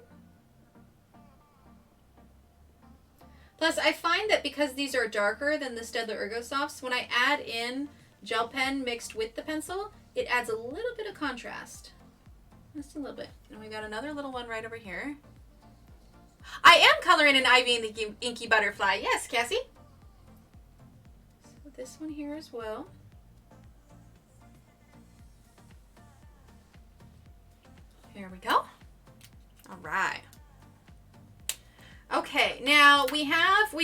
Plus, I find that because these are darker than the Staedtler Ergosofts, when I add in gel pen mixed with the pencil, it adds a little bit of contrast. Just a little bit. And we got another little one right over here. I am coloring an Ivy and the Inky Butterfly. Yes, Cassie. So this one here as well. Here we go. All right. Okay, now we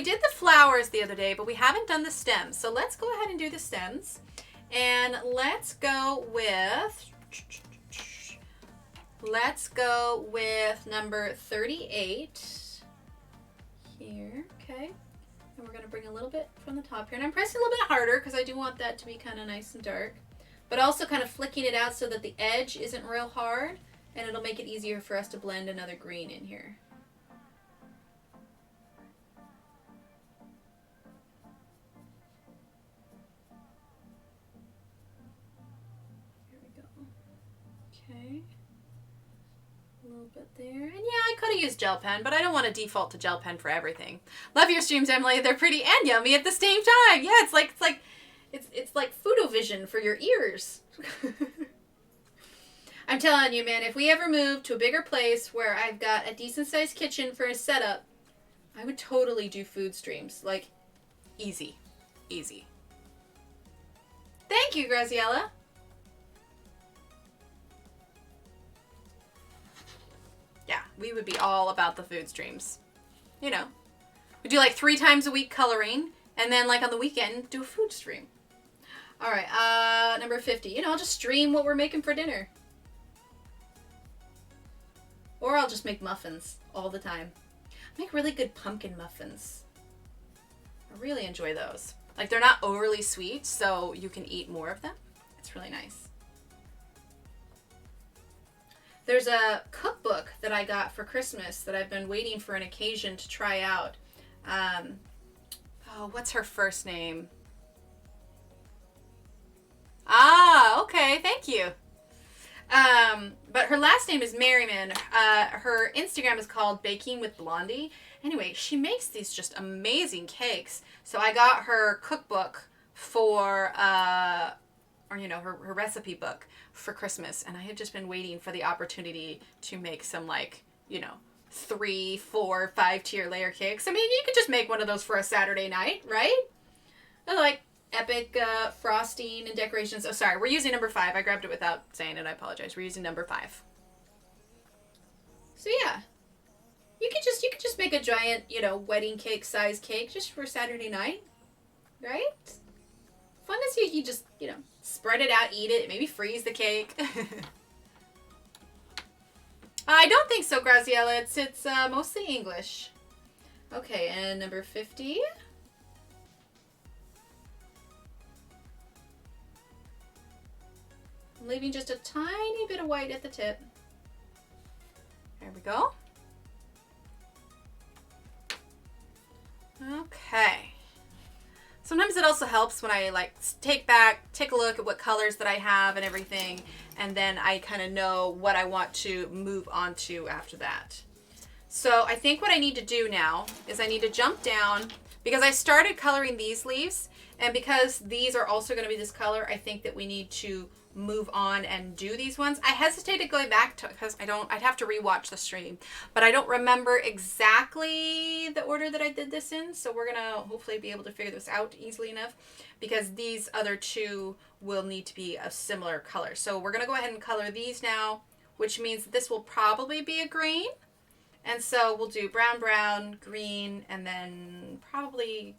did the flowers the other day, but we haven't done the stems. So let's go ahead and do the stems. And let's go with number 38 here, okay? And we're gonna bring a little bit from the top here. And I'm pressing a little bit harder because I do want that to be kind of nice and dark, but also kind of flicking it out so that the edge isn't real hard, and it'll make it easier for us to blend another green in here. Okay, a little bit there. And yeah, I could have used gel pen, but I don't want to default to gel pen for everything. Love your streams, Emily. They're pretty and yummy at the same time. Yeah, it's like photovision for your ears. I'm telling you, man, if we ever move to a bigger place where I've got a decent sized kitchen for a setup, I would totally do food streams. Like, easy. Easy. Thank you, Graciela. Yeah, we would be all about the food streams. You know, we do like 3 times a week coloring, and then like on the weekend, do a food stream. All right, number 50. You know, I'll just stream what we're making for dinner. Or I'll just make muffins all the time. I make really good pumpkin muffins. I really enjoy those. Like, they're not overly sweet, so you can eat more of them. It's really nice. There's a cookbook that I got for Christmas that I've been waiting for an occasion to try out. Oh, what's her first name? Ah, okay, thank you. But her last name is Merriman. Her Instagram is called Baking with Blondie. Anyway, she makes these just amazing cakes. So I got her cookbook for, or you know, her recipe book for Christmas. And I have just been waiting for the opportunity to make some, like, you know, 3, 4, 5 tier layer cakes. I mean, you could just make one of those for a Saturday night, right? They're like epic frosting and decorations. Oh, sorry, we're using number 5. I grabbed it without saying it. I apologize. We're using number 5. So yeah, you could just make a giant, you know, wedding cake size cake just for Saturday night, right? Fun as you just, you know, spread it out, eat it, maybe freeze the cake. I don't think so, Graciela. It's mostly English. Okay, and number 50. I'm leaving just a tiny bit of white at the tip. There we go. Okay. Sometimes it also helps when I like take a look at what colors that I have and everything, and then I kind of know what I want to move on to after that. So I think what I need to do now is I need to jump down, because I started coloring these leaves And because these are also going to be this color, I think that we need to move on and do these ones. I hesitated going back to, because I'd have to rewatch the stream, but I don't remember exactly the order that I did this in. So we're going to hopefully be able to figure this out easily enough, because these other two will need to be a similar color. So we're going to go ahead and color these now, which means that this will probably be a green. And so we'll do brown, brown, green, and then probably,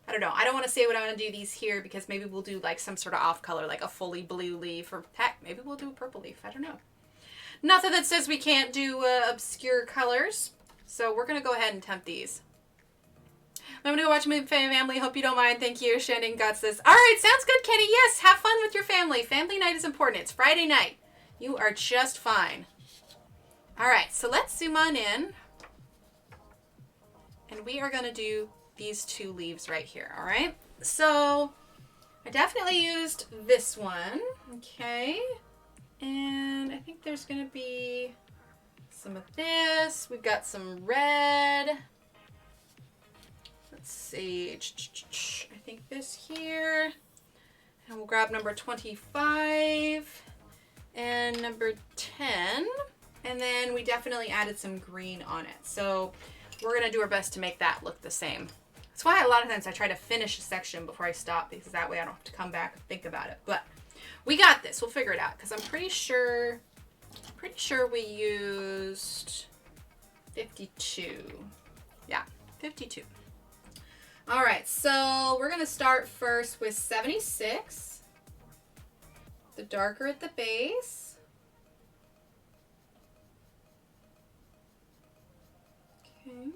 I don't know. I don't want to say what I want to do these here, because maybe we'll do like some sort of off color, like a fully blue leaf, or heck, maybe we'll do a purple leaf. I don't know. Nothing that says we can't do obscure colors. So we're going to go ahead and attempt these. I'm going to go watch my family. Hope you don't mind. Thank you. Shannon got this. All right. Sounds good, Kenny. Yes. Have fun with your family. Family night is important. It's Friday night. You are just fine. All right. So let's zoom on in. And we are going to do these two leaves right here. All right. So I definitely used this one. Okay. And I think there's going to be some of this. We've got some red. Let's see. I think this here. And we'll grab number 25 and number 10. And then we definitely added some green on it. So we're going to do our best to make that look the same. That's why a lot of times I try to finish a section before I stop, because that way I don't have to come back and think about it. But we got this. We'll figure it out, because I'm pretty sure we used 52. Yeah, 52. All right, so we're going to start first with 76. The darker at the base. Okay.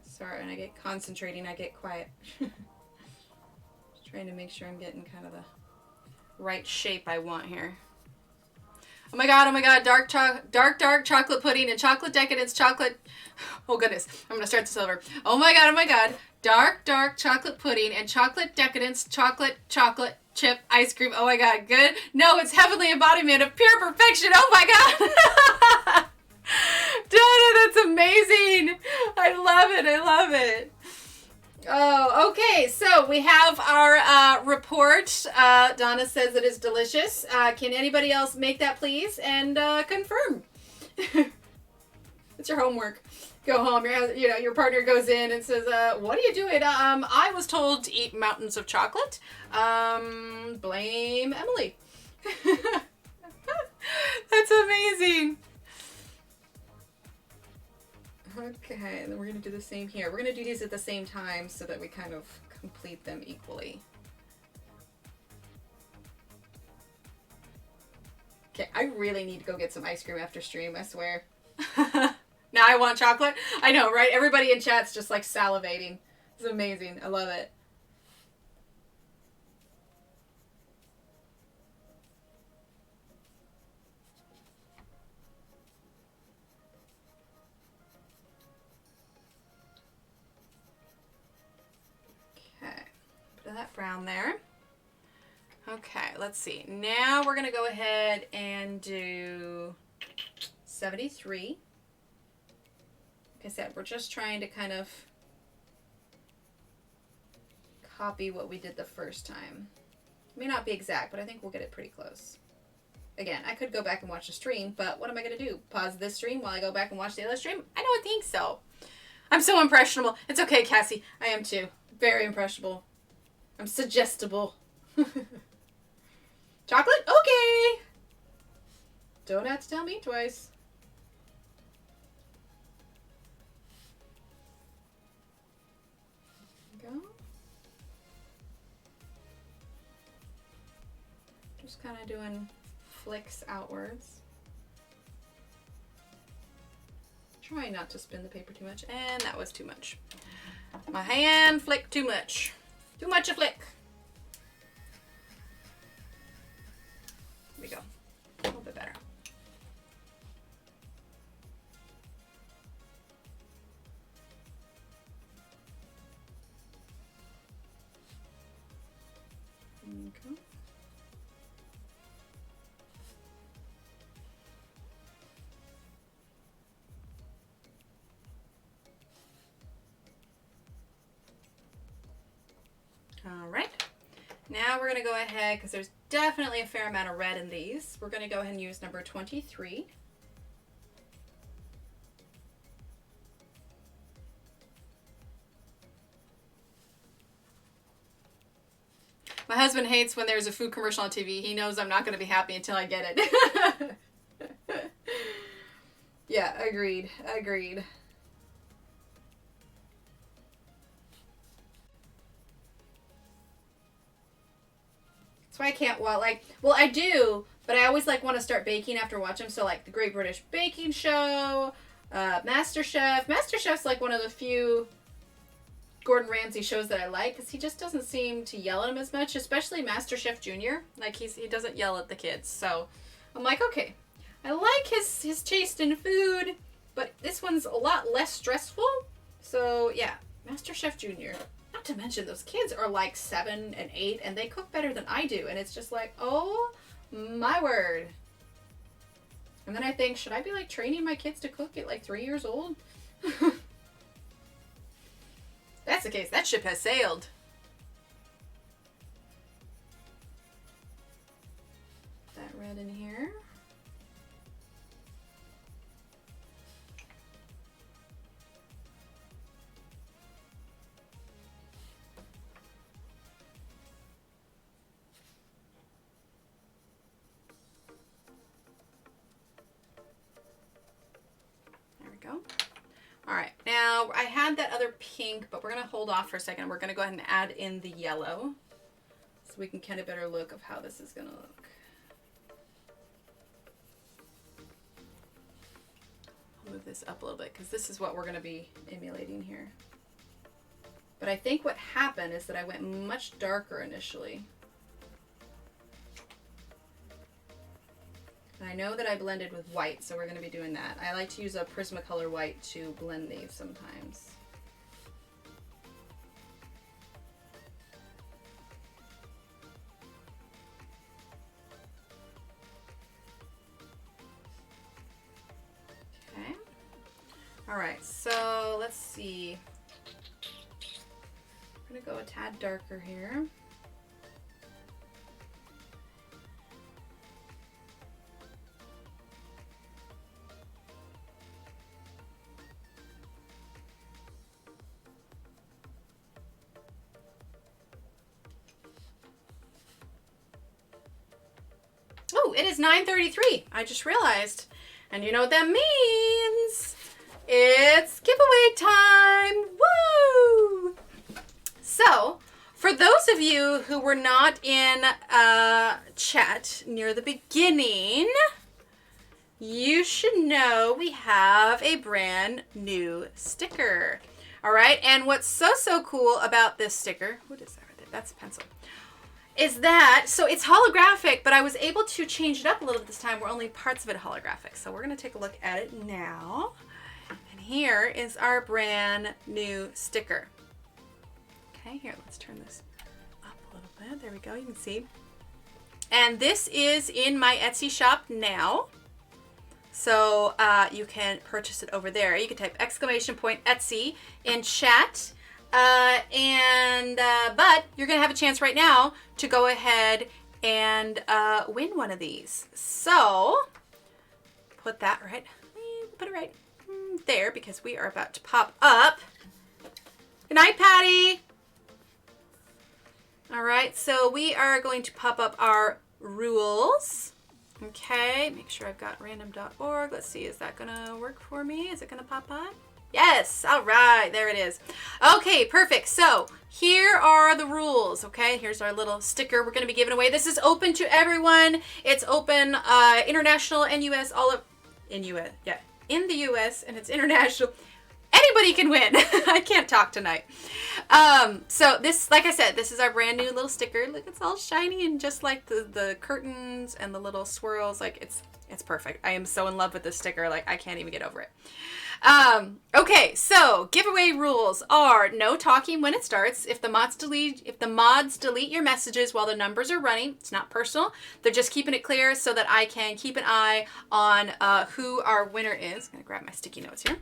Sorry, when I get concentrating, I get quiet. Just trying to make sure I'm getting kind of the right shape I want here. Oh my god, dark chocolate pudding and chocolate decadence chocolate. Oh goodness, I'm gonna start this over. Oh my god, dark chocolate pudding and chocolate decadence chocolate chip ice cream. Oh my god, good. No, it's heavenly embodiment of pure perfection. Oh my god. Donna, that's amazing. I love it. Oh, okay. So we have our report. Donna says it is delicious. Can anybody else make that, please, and confirm? It's your homework. Go home. Your partner goes in and says, "What are you doing?" I was told to eat mountains of chocolate. Blame Emily. That's amazing. Okay, and then we're going to do the same here. We're going to do these at the same time so that we kind of complete them equally. Okay, I really need to go get some ice cream after stream, I swear. Now I want chocolate. I know, right? Everybody in chat's just like salivating. It's amazing. I love it. That brown there. Okay, let's see. Now we're going to go ahead and do 73. Like I said, we're just trying to kind of copy what we did the first time. It may not be exact, but I think we'll get it pretty close. Again, I could go back and watch the stream, but what am I going to do? Pause this stream while I go back and watch the other stream? I don't think so. I'm so impressionable. It's okay, Cassie. I am too. Very impressionable. I'm suggestible. Chocolate? Okay. Don't have to tell me twice. There we go. Just kind of doing flicks outwards. Try not to spin the paper too much. And that was too much. My hand flicked too much. Too much a flick. There we go. A little bit better. Okay. All right. Now we're going to go ahead, because there's definitely a fair amount of red in these. We're going to go ahead and use number 23. My husband hates when there's a food commercial on TV. He knows I'm not going to be happy until I get it. Yeah, agreed. Agreed. That's why I can't, well, I do, but I always, want to start baking after watching them. So, the Great British Baking Show, MasterChef. MasterChef's, one of the few Gordon Ramsay shows that I like, because he just doesn't seem to yell at him as much, especially MasterChef Junior. He doesn't yell at the kids. So, I'm like, okay, I like his taste in food, but this one's a lot less stressful. So, yeah, MasterChef Junior. Not to mention, those kids are 7 and 8, and they cook better than I do. And it's just oh my word. And then I think, should I be training my kids to cook at 3 years old? That's the case. That ship has sailed. That red in here. Go. All right, now I had that other pink, but we're going to hold off for a second. We're going to go ahead and add in the yellow so we can get a better look of how this is going to look. I'll move this up a little bit because this is what we're going to be emulating here. But I think what happened is that I went much darker initially. I know that I blended with white, so we're going to be doing that. I like to use a Prismacolor white to blend these sometimes. Okay. All right, so let's see. I'm going to go a tad darker here. It is 9:33. I just realized. And you know what that means? It's giveaway time. Woo! So, for those of you who were not in chat near the beginning, you should know we have a brand new sticker. All right, and what's so cool about this sticker, what is that right there? That's a pencil. Is that, so it's holographic, but I was able to change it up a little bit this time where only parts of it are holographic. So we're going to take a look at it now. And here is our brand new sticker. Okay, here, let's turn this up a little bit. There we go, you can see. And this is in my Etsy shop now. So you can purchase it over there. You can type !Etsy in chat. But you're going to have a chance right now to go ahead and win one of these. So put that right, put it right there because we are about to pop up. Good night, Patty. All right, so we are going to pop up our rules. Okay, make sure I've got random.org. Let's see, is that going to work for me? Is it going to pop up? Yes, all right, there it is. Okay, perfect. So here are the rules, okay? Here's our little sticker we're going to be giving away. This is open to everyone. It's open international and US, all of, in US, yeah, in the US and it's international, anybody can win. I can't talk tonight. So this, like I said, this is our brand new little sticker. Look, it's all shiny and just like the curtains and the little swirls. Like it's perfect. I am so in love with this sticker. Like I can't even get over it. Okay, so giveaway rules are no talking when it starts. If the mods delete your messages while the numbers are running, it's not personal. They're just keeping it clear so that I can keep an eye on who our winner is. I'm gonna grab my sticky notes here.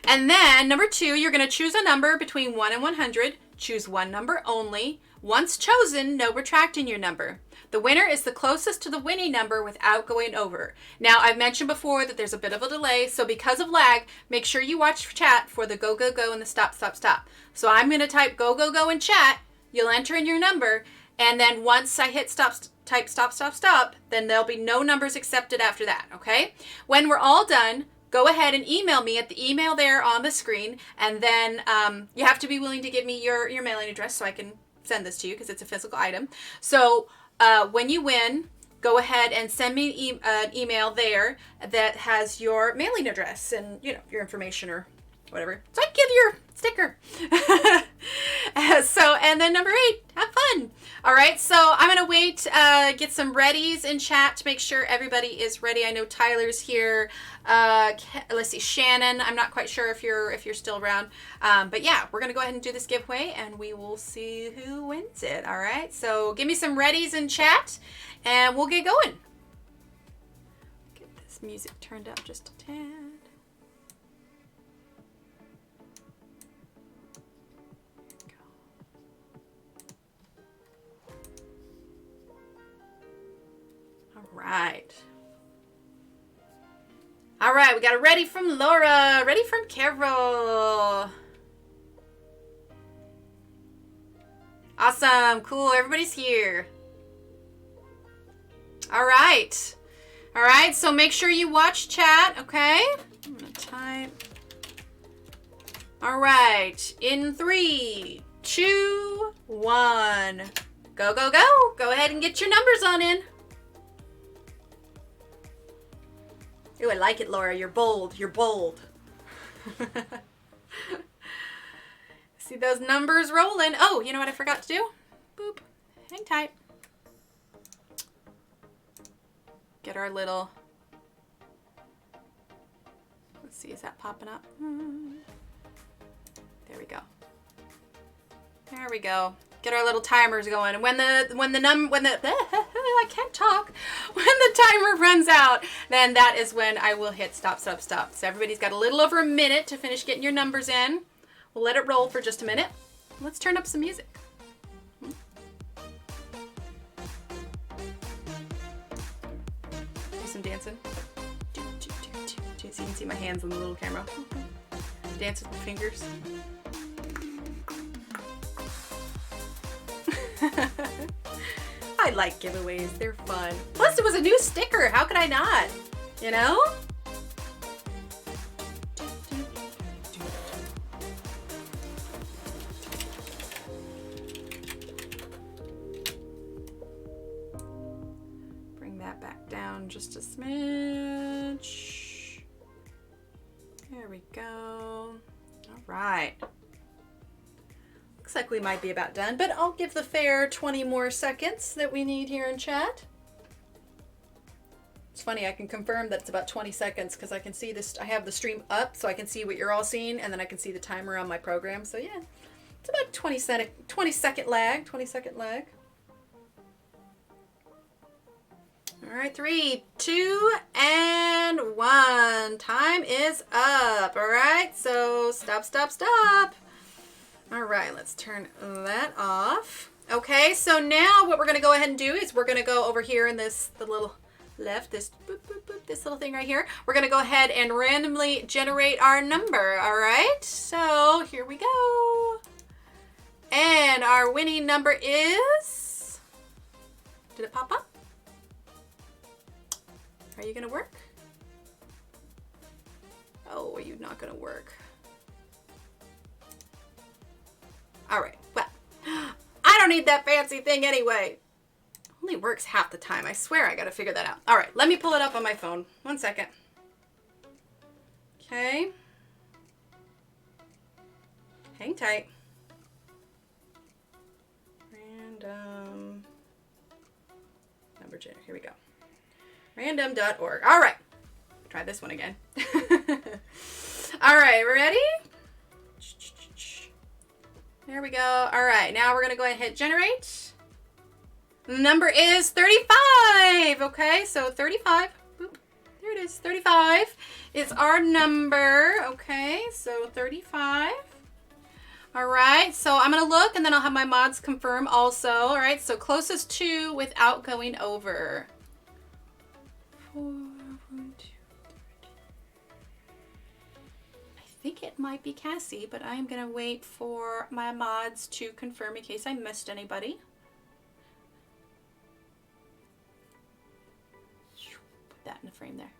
And then number 2, you're gonna choose a number between 1 and 100. Choose one number only. Once chosen, no retracting your number. The winner is the closest to the winning number without going over. Now, I've mentioned before that there's a bit of a delay, so because of lag, make sure you watch chat for the go, go, go and the stop, stop, stop. So I'm going to type go, go, go in chat. You'll enter in your number, and then once I hit type stop, stop, stop, then there'll be no numbers accepted after that, okay? When we're all done, go ahead and email me at the email there on the screen, and then you have to be willing to give me your mailing address so I can send this to you because it's a physical item. So when you win, go ahead and send me an email there that has your mailing address and, you know, your information or whatever. So I can give you your sticker. And then number 8, have fun. All right, so I'm gonna wait, get some readies in chat to make sure everybody is ready. I know Tyler's here. Let's see, Shannon. I'm not quite sure if you're still around, but yeah, we're gonna go ahead and do this giveaway, and we will see who wins it. All right, so give me some readies in chat, and we'll get going. Get this music turned up just a tad. All right, we got a ready from Laura, ready from Carol. Awesome, cool, everybody's here. All right, so make sure you watch chat, okay? I'm gonna type. All right, in 3, 2, 1, go, go, go. Go ahead and get your numbers on in. Ooh, I like it, Laura. You're bold. You're bold. See those numbers rolling. Oh, you know what I forgot to do? Boop. Hang tight. Get our little... Let's see, is that popping up? There we go. There we go. Get our little timers going. And I can't talk. When the timer runs out, then that is when I will hit stop, stop, stop. So everybody's got a little over a minute to finish getting your numbers in. We'll let it roll for just a minute. Let's turn up some music. Do some dancing. So you can see my hands on the little camera. Dance with my fingers. I like giveaways. They're fun. Plus, it was a new sticker. How could I not? You know? Bring that back down just a smidge. There we go. All right. Looks like we might be about done, but I'll give the fair 20 more seconds that we need here in chat. It's funny, I can confirm that it's about 20 seconds because I can see this. I have the stream up so I can see what you're all seeing, and then I can see the timer on my program. So yeah, it's about 20 second lag. All right, 3, 2, and 1. Time is up. All right, so stop, stop, stop. All right, let's turn that off. Okay, so now what we're going to go ahead and do is we're going to go over here in the little left, this boop, boop, boop, this little thing right here. We're going to go ahead and randomly generate our number, all right? So here we go. And our winning number is... Did it pop up? Are you going to work? Oh, are you not going to work? All right, well, I don't need that fancy thing anyway. Only works half the time. I swear I gotta figure that out. All right, let me pull it up on my phone. 1 second. Okay. Hang tight. Random number generator. Here we go. Random.org. All right. Try this one again. All right, ready? There we go. All right, now we're going to go ahead and hit generate. The number is 35. Okay, so 35. Oop, there it is. 35 is our number. Okay, so 35. All right, so I'm going to look and then I'll have my mods confirm also. All right, so closest to without going over. 4, 1, 2, 3. I think it might be Cassie, but I'm going to wait for my mods to confirm in case I missed anybody. Put that in the frame there.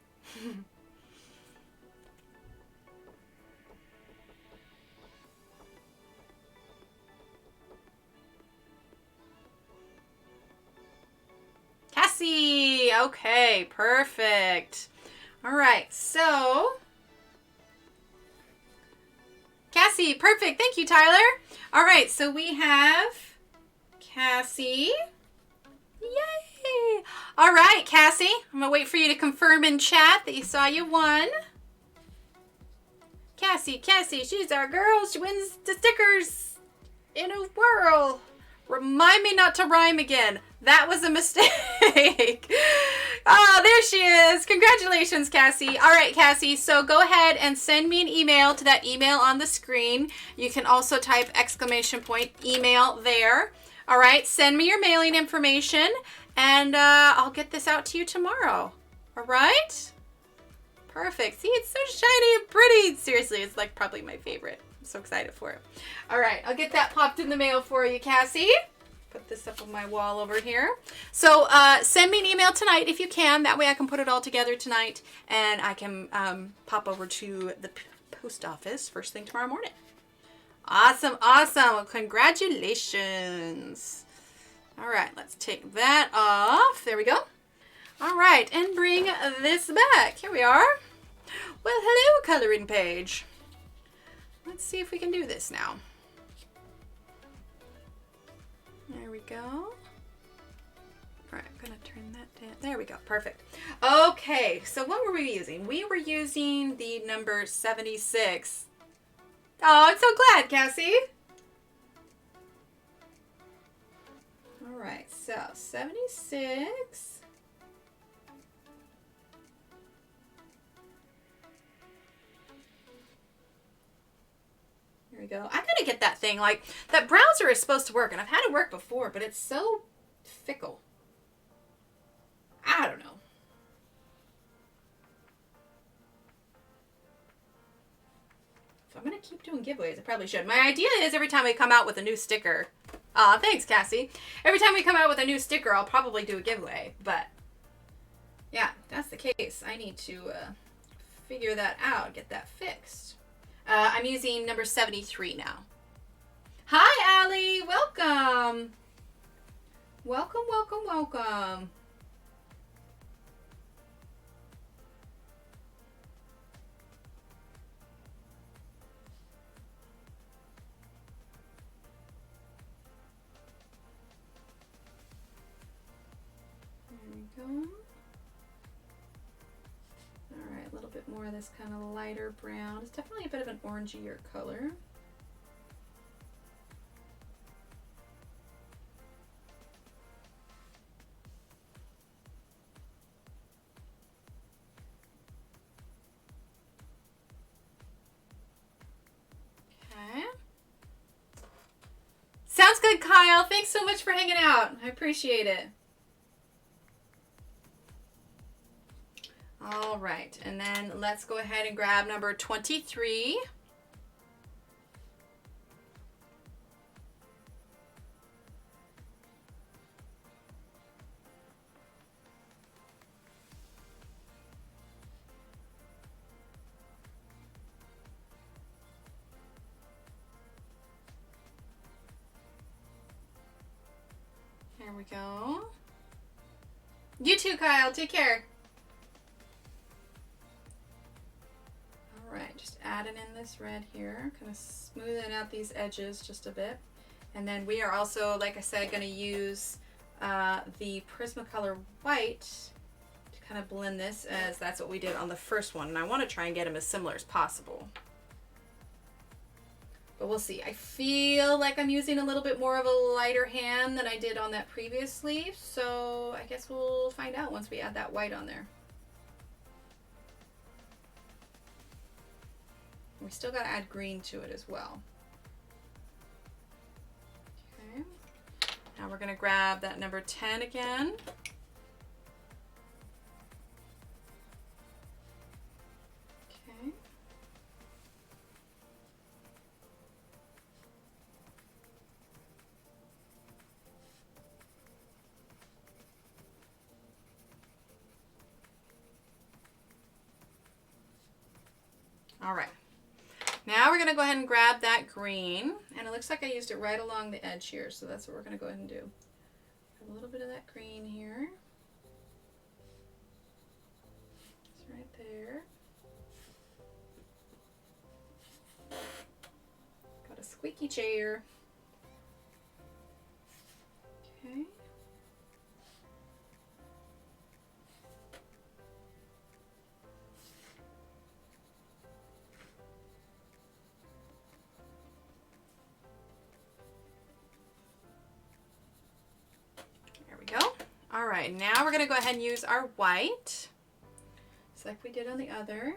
Cassie! Okay, perfect. All right, so... Cassie, perfect. Thank you, Tyler. All right, so we have Cassie. Yay! All right, Cassie, I'm going to wait for you to confirm in chat that you saw you won. Cassie, she's our girl. She wins the stickers in a whirl. Remind me not to rhyme again. That was a mistake. Oh, there she is. Congratulations, Cassie. All right, Cassie. So go ahead and send me an email to that email on the screen. You can also type !email there. All right. Send me your mailing information and I'll get this out to you tomorrow. All right. Perfect. See, it's so shiny and pretty. Seriously, it's like probably my favorite. I'm so excited for it. All right. I'll get that popped in the mail for you, Cassie. Put this up on my wall over here. So send me an email tonight if you can. That way I can put it all together tonight and I can pop over to the post office first thing tomorrow morning. Awesome, awesome. Well, congratulations. All right, let's take that off. There we go. All right, and bring this back. Here we are. Well, hello, coloring page. Let's see if we can do this now. There we go. All right, I'm going to turn that down. There we go. Perfect. Okay, so what were we using? We were using the number 76. Oh, I'm so glad, Cassie. All right, so 76. There we go. I gotta get that thing. Like, that browser is supposed to work, and I've had it work before, but it's so fickle. I don't know. So I'm gonna keep doing giveaways. I probably should. My idea is every time we come out with a new sticker. Thanks, Cassie. Every time we come out with a new sticker, I'll probably do a giveaway. But yeah, if that's the case, I need to figure that out, get that fixed. I'm using number 73 now. Hi, Allie. Welcome. Welcome, welcome, welcome. There we go. Alright, a little bit more of this kind of lighter brown. It's definitely a bit of an orangier color. Okay. Sounds good, Kyle. Thanks so much for hanging out. I appreciate it. All right, and then let's go ahead and grab number 23. There we go. You too, Kyle. Take care. All right. adding in this red here, kind of smoothing out these edges just a bit. And then we are also, like I said, going to use the Prismacolor white to kind of blend this, as that's what we did on the first one. And I want to try and get them as similar as possible. But we'll see. I feel like I'm using a little bit more of a lighter hand than I did on that previous leaf. So I guess we'll find out once we add that white on there. We still got to add green to it as well. Okay. Now we're going to grab that number 10 again. Okay. All right. Now we're going to go ahead and grab that green, and it looks like I used it right along the edge here, so that's what we're going to go ahead and do. Have a little bit of that green here. It's right there. Got a squeaky chair. Okay. All right, now we're going to go ahead and use our white, just like we did on the other.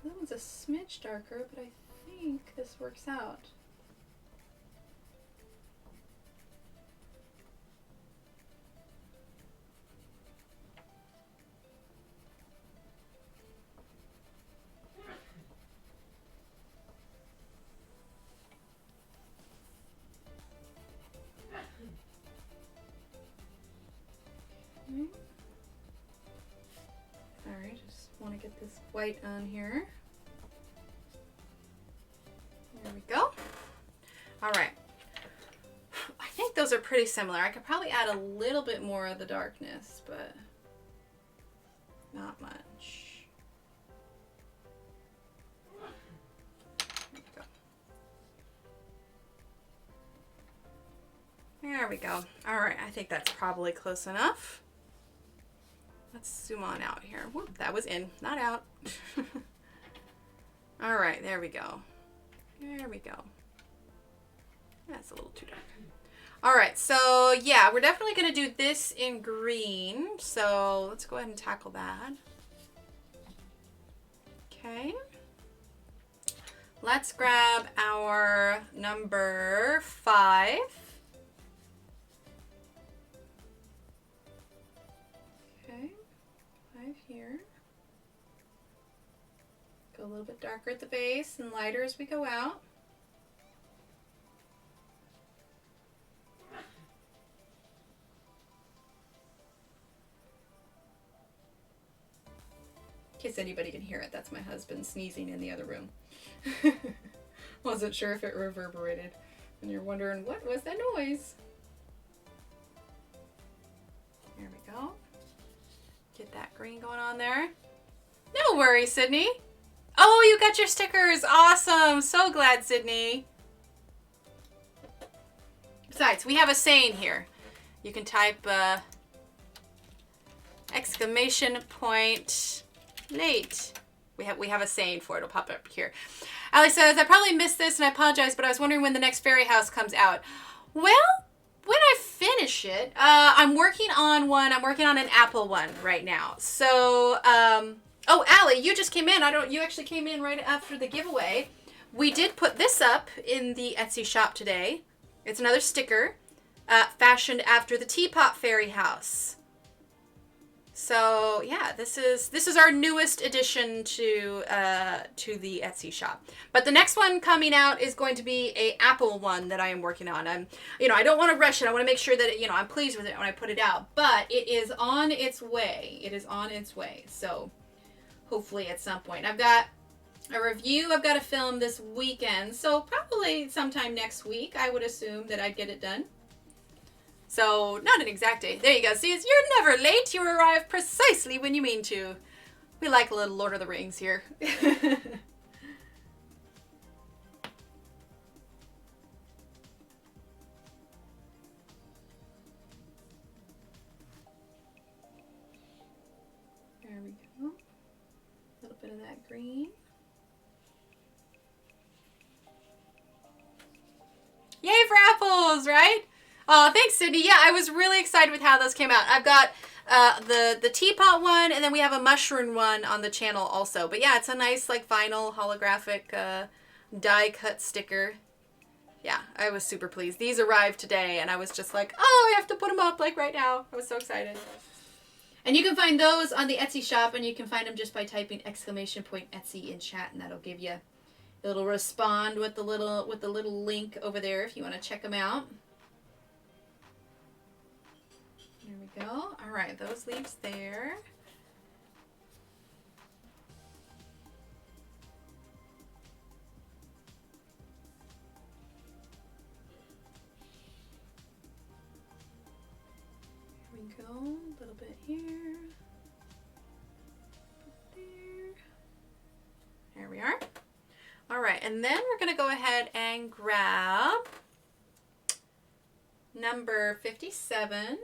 That one's a smidge darker, but I think this works out. Alright, just want to get this white on here. There we go. Alright. I think those are pretty similar. I could probably add a little bit more of the darkness, but not much. There we go. Alright, I think that's probably close enough. Let's zoom on out here. Whoop, that was in, not out. All right, there we go. There we go. That's a little too dark. All right, so yeah, we're definitely going to do this in green. So let's go ahead and tackle that. Okay. Let's grab our number 5. Here. Go a little bit darker at the base and lighter as we go out. In case anybody can hear it, that's my husband sneezing in the other room. Wasn't sure if it reverberated. And you're wondering, what was that noise? There we go. Get that green going on there. No worries, Sydney. Oh, you got your stickers. Awesome. So glad, Sydney. Besides, we have a saying here. You can type exclamation point late. We have a saying for it. It'll pop up here. Allie says, I probably missed this and I apologize, but I was wondering when the next Fairy House comes out. Well, when I finish it, I'm working on one. I'm working on an apple one right now. So, oh, Allie, you just came in. You actually came in right after the giveaway. We did put this up in the Etsy shop today. It's another sticker, fashioned after the Teapot Fairy House. So yeah, this is our newest addition to the Etsy shop. But the next one coming out is going to be a apple one that I am working on. I don't want to rush it. I want to make sure that I'm pleased with it when I put it out. But it is on its way. It is on its way. So hopefully at some point. I've got a review I've got to film this weekend. So probably sometime next week, I would assume that I'd get it done. So, not an exact date. There you go. See, you're never late. You arrive precisely when you mean to. We like a little Lord of the Rings here. There we go. A little bit of that green. Yay for apples, right? Oh, thanks, Cindy. Yeah, I was really excited with how those came out. I've got the teapot one, and then we have a mushroom one on the channel also. But yeah, it's a nice like vinyl holographic die cut sticker. Yeah, I was super pleased. These arrived today, and I was just like, oh, I have to put them up like right now. I was so excited. And you can find those on the Etsy shop, and you can find them just by typing !Etsy in chat, and that'll give you. It'll respond with the little link over there if you want to check them out. There we go. All right, those leaves there. Here we go. A little bit here. There we are. All right, and then we're going to go ahead and grab number 57.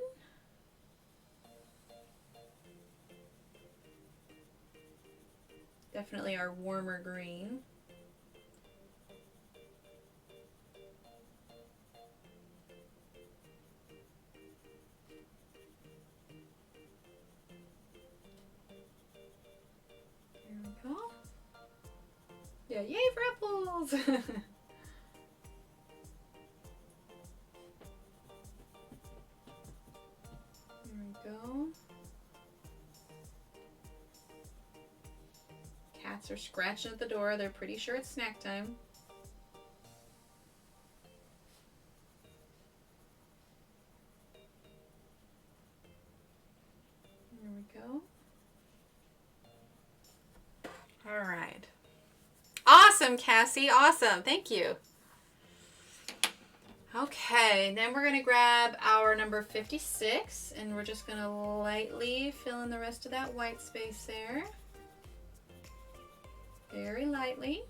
Definitely our warmer green. There we go. Yeah, yay for apples! There we go. Cats are scratching at the door. They're pretty sure it's snack time. There we go. All right. Awesome, Cassie. Awesome. Thank you. Okay, then we're going to grab our number 56, and we're just going to lightly fill in the rest of that white space there. Very lightly.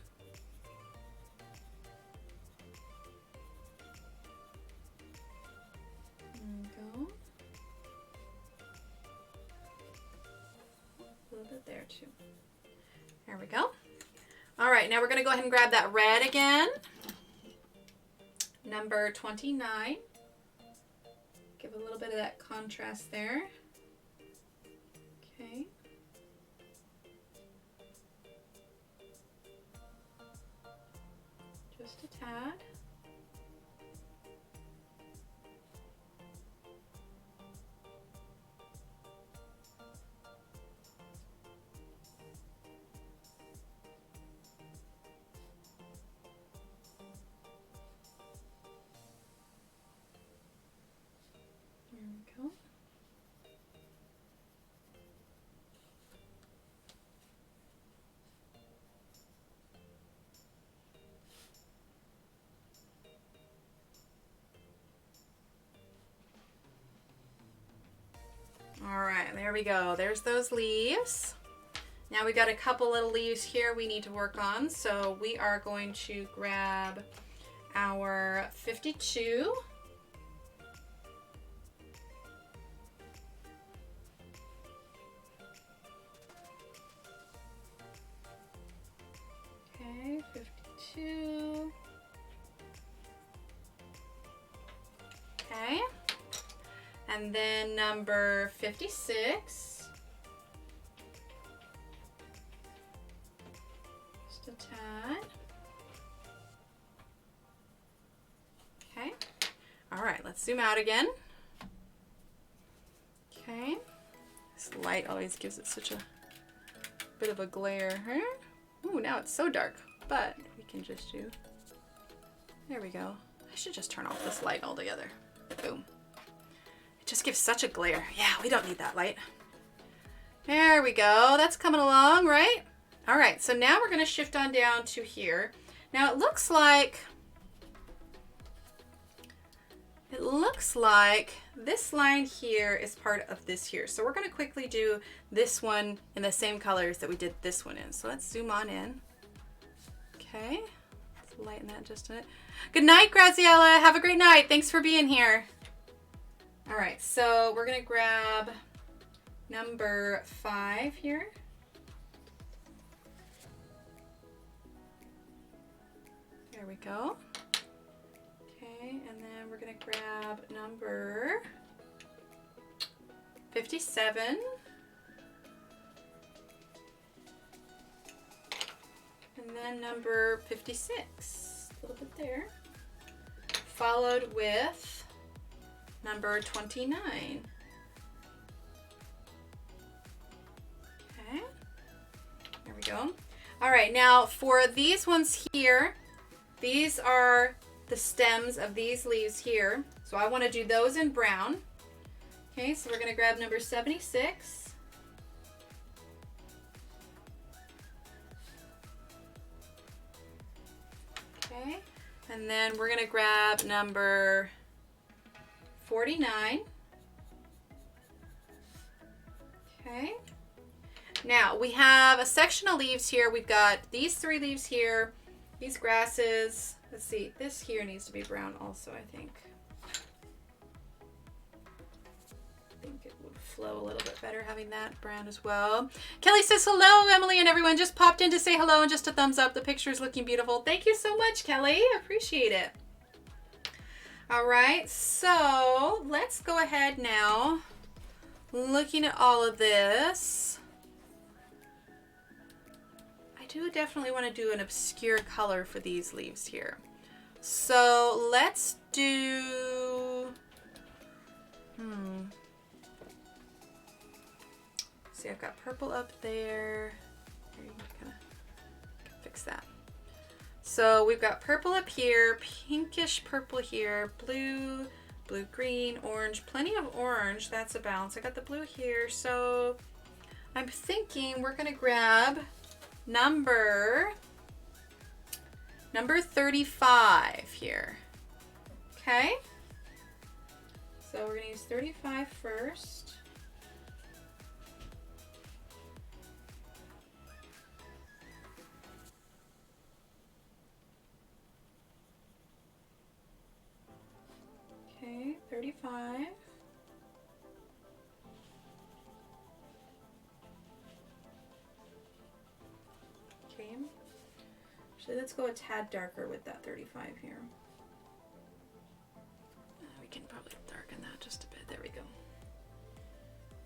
There we go. A little bit there too. There we go. All right, now we're going to go ahead and grab that red again. Number 29. Give a little bit of that contrast there. Okay. Just a tad. All right, there we go. There's those leaves. Now we got a couple little leaves here we need to work on. So we are going to grab our 52. Okay, 52. Okay. And then number 56. Just a tad. Okay. All right, let's zoom out again. Okay. This light always gives it such a bit of a glare. Huh? Ooh, now it's so dark, but we can just do. There we go. I should just turn off this light altogether. Boom. Just gives such a glare. Yeah, we don't need that light. There we go. That's coming along, right? All right, so now we're going to shift on down to here. Now it looks like it looks like this line here is part of this here. So we're going to quickly do this one in the same colors that we did this one in. So let's zoom on in. Okay, let's lighten that just a bit. Good night, Graziella. Have a great night. Thanks for being here. All right, so we're going to grab number 5 here. There we go. Okay, and then we're going to grab number 57. And then number 56, a little bit there. Followed with number 29. Okay, there we go. All right, now for these ones here, these are the stems of these leaves here. So I want to do those in brown. Okay, so we're going to grab number 76. Okay, and then we're going to grab number 49. Okay, now we have a section of leaves here. We've got these 3 leaves here, these grasses. Let's see, this here needs to be brown also, I think. I think it would flow a little bit better having that brown as well. Kelly says hello, Emily and everyone. Just popped in to say hello and just a thumbs up. The picture is looking beautiful. Thank you so much, Kelly. I appreciate it. All right, so let's go ahead now. Looking at all of this, I do definitely want to do an obscure color for these leaves here. So let's do, see, I've got purple up there. Here, you can kind of fix that. So we've got purple up here, pinkish purple here, blue, blue, green, orange, plenty of orange. That's a balance. I got the blue here. So I'm thinking we're going to grab number 35 here. Okay. So we're going to use 35 first. Okay, 35. Okay. Actually, let's go a tad darker with that 35 here. We can probably darken that just a bit. There we go.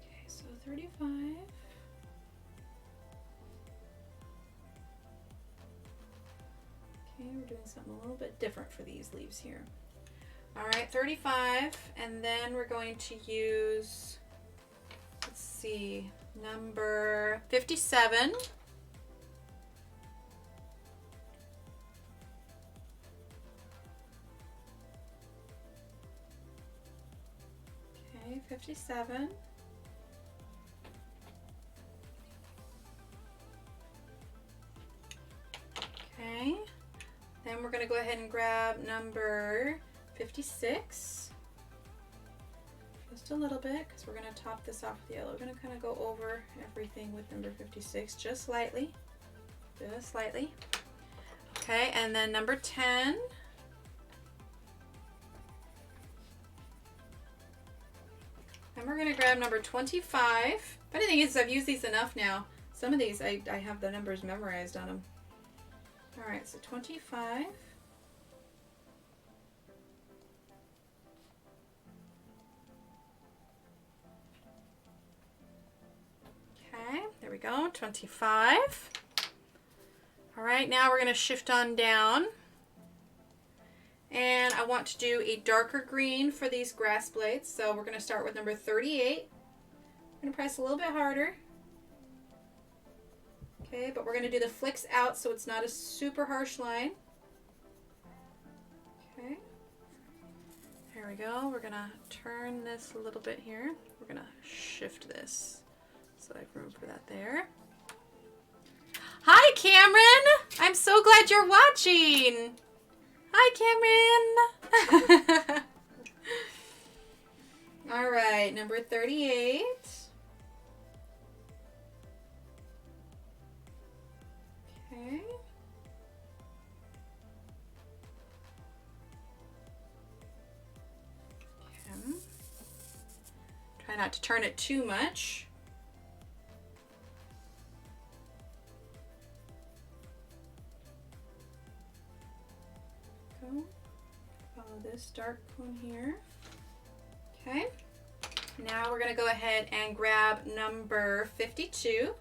Okay, so 35. Okay, we're doing something a little bit different for these leaves here. All right, 35, and then we're going to use, let's see, number 57. Okay, 57. Okay, then we're going to go ahead and grab number 56, just a little bit, because we're going to top this off with the yellow. We're going to kind of go over everything with number 56, just slightly, just slightly. Okay, and then number 10. And we're going to grab number 25. Funny thing is, I've used these enough now. Some of these, I have the numbers memorized on them. All right, so 25. Okay, there we go, 25. All right, now we're going to shift on down. And I want to do a darker green for these grass blades. So we're going to start with number 38. I'm going to press a little bit harder. Okay, but we're going to do the flicks out so it's not a super harsh line. Okay. There we go. We're going to turn this a little bit here. We're going to shift this so I have room for that there. Hi, Cameron! I'm so glad you're watching! Hi, Cameron! All right, number 38. Okay. Try not to turn it too much. Go. Follow this dark one here. Okay. Now we're going to go ahead and grab number 52.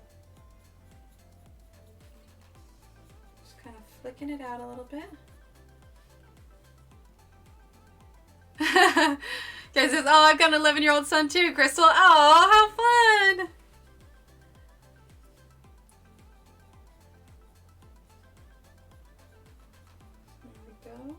Just kind of flicking it out a little bit. Guys says, oh, I've got an 11-year-old son too, Crystal. Oh, how fun! There we go.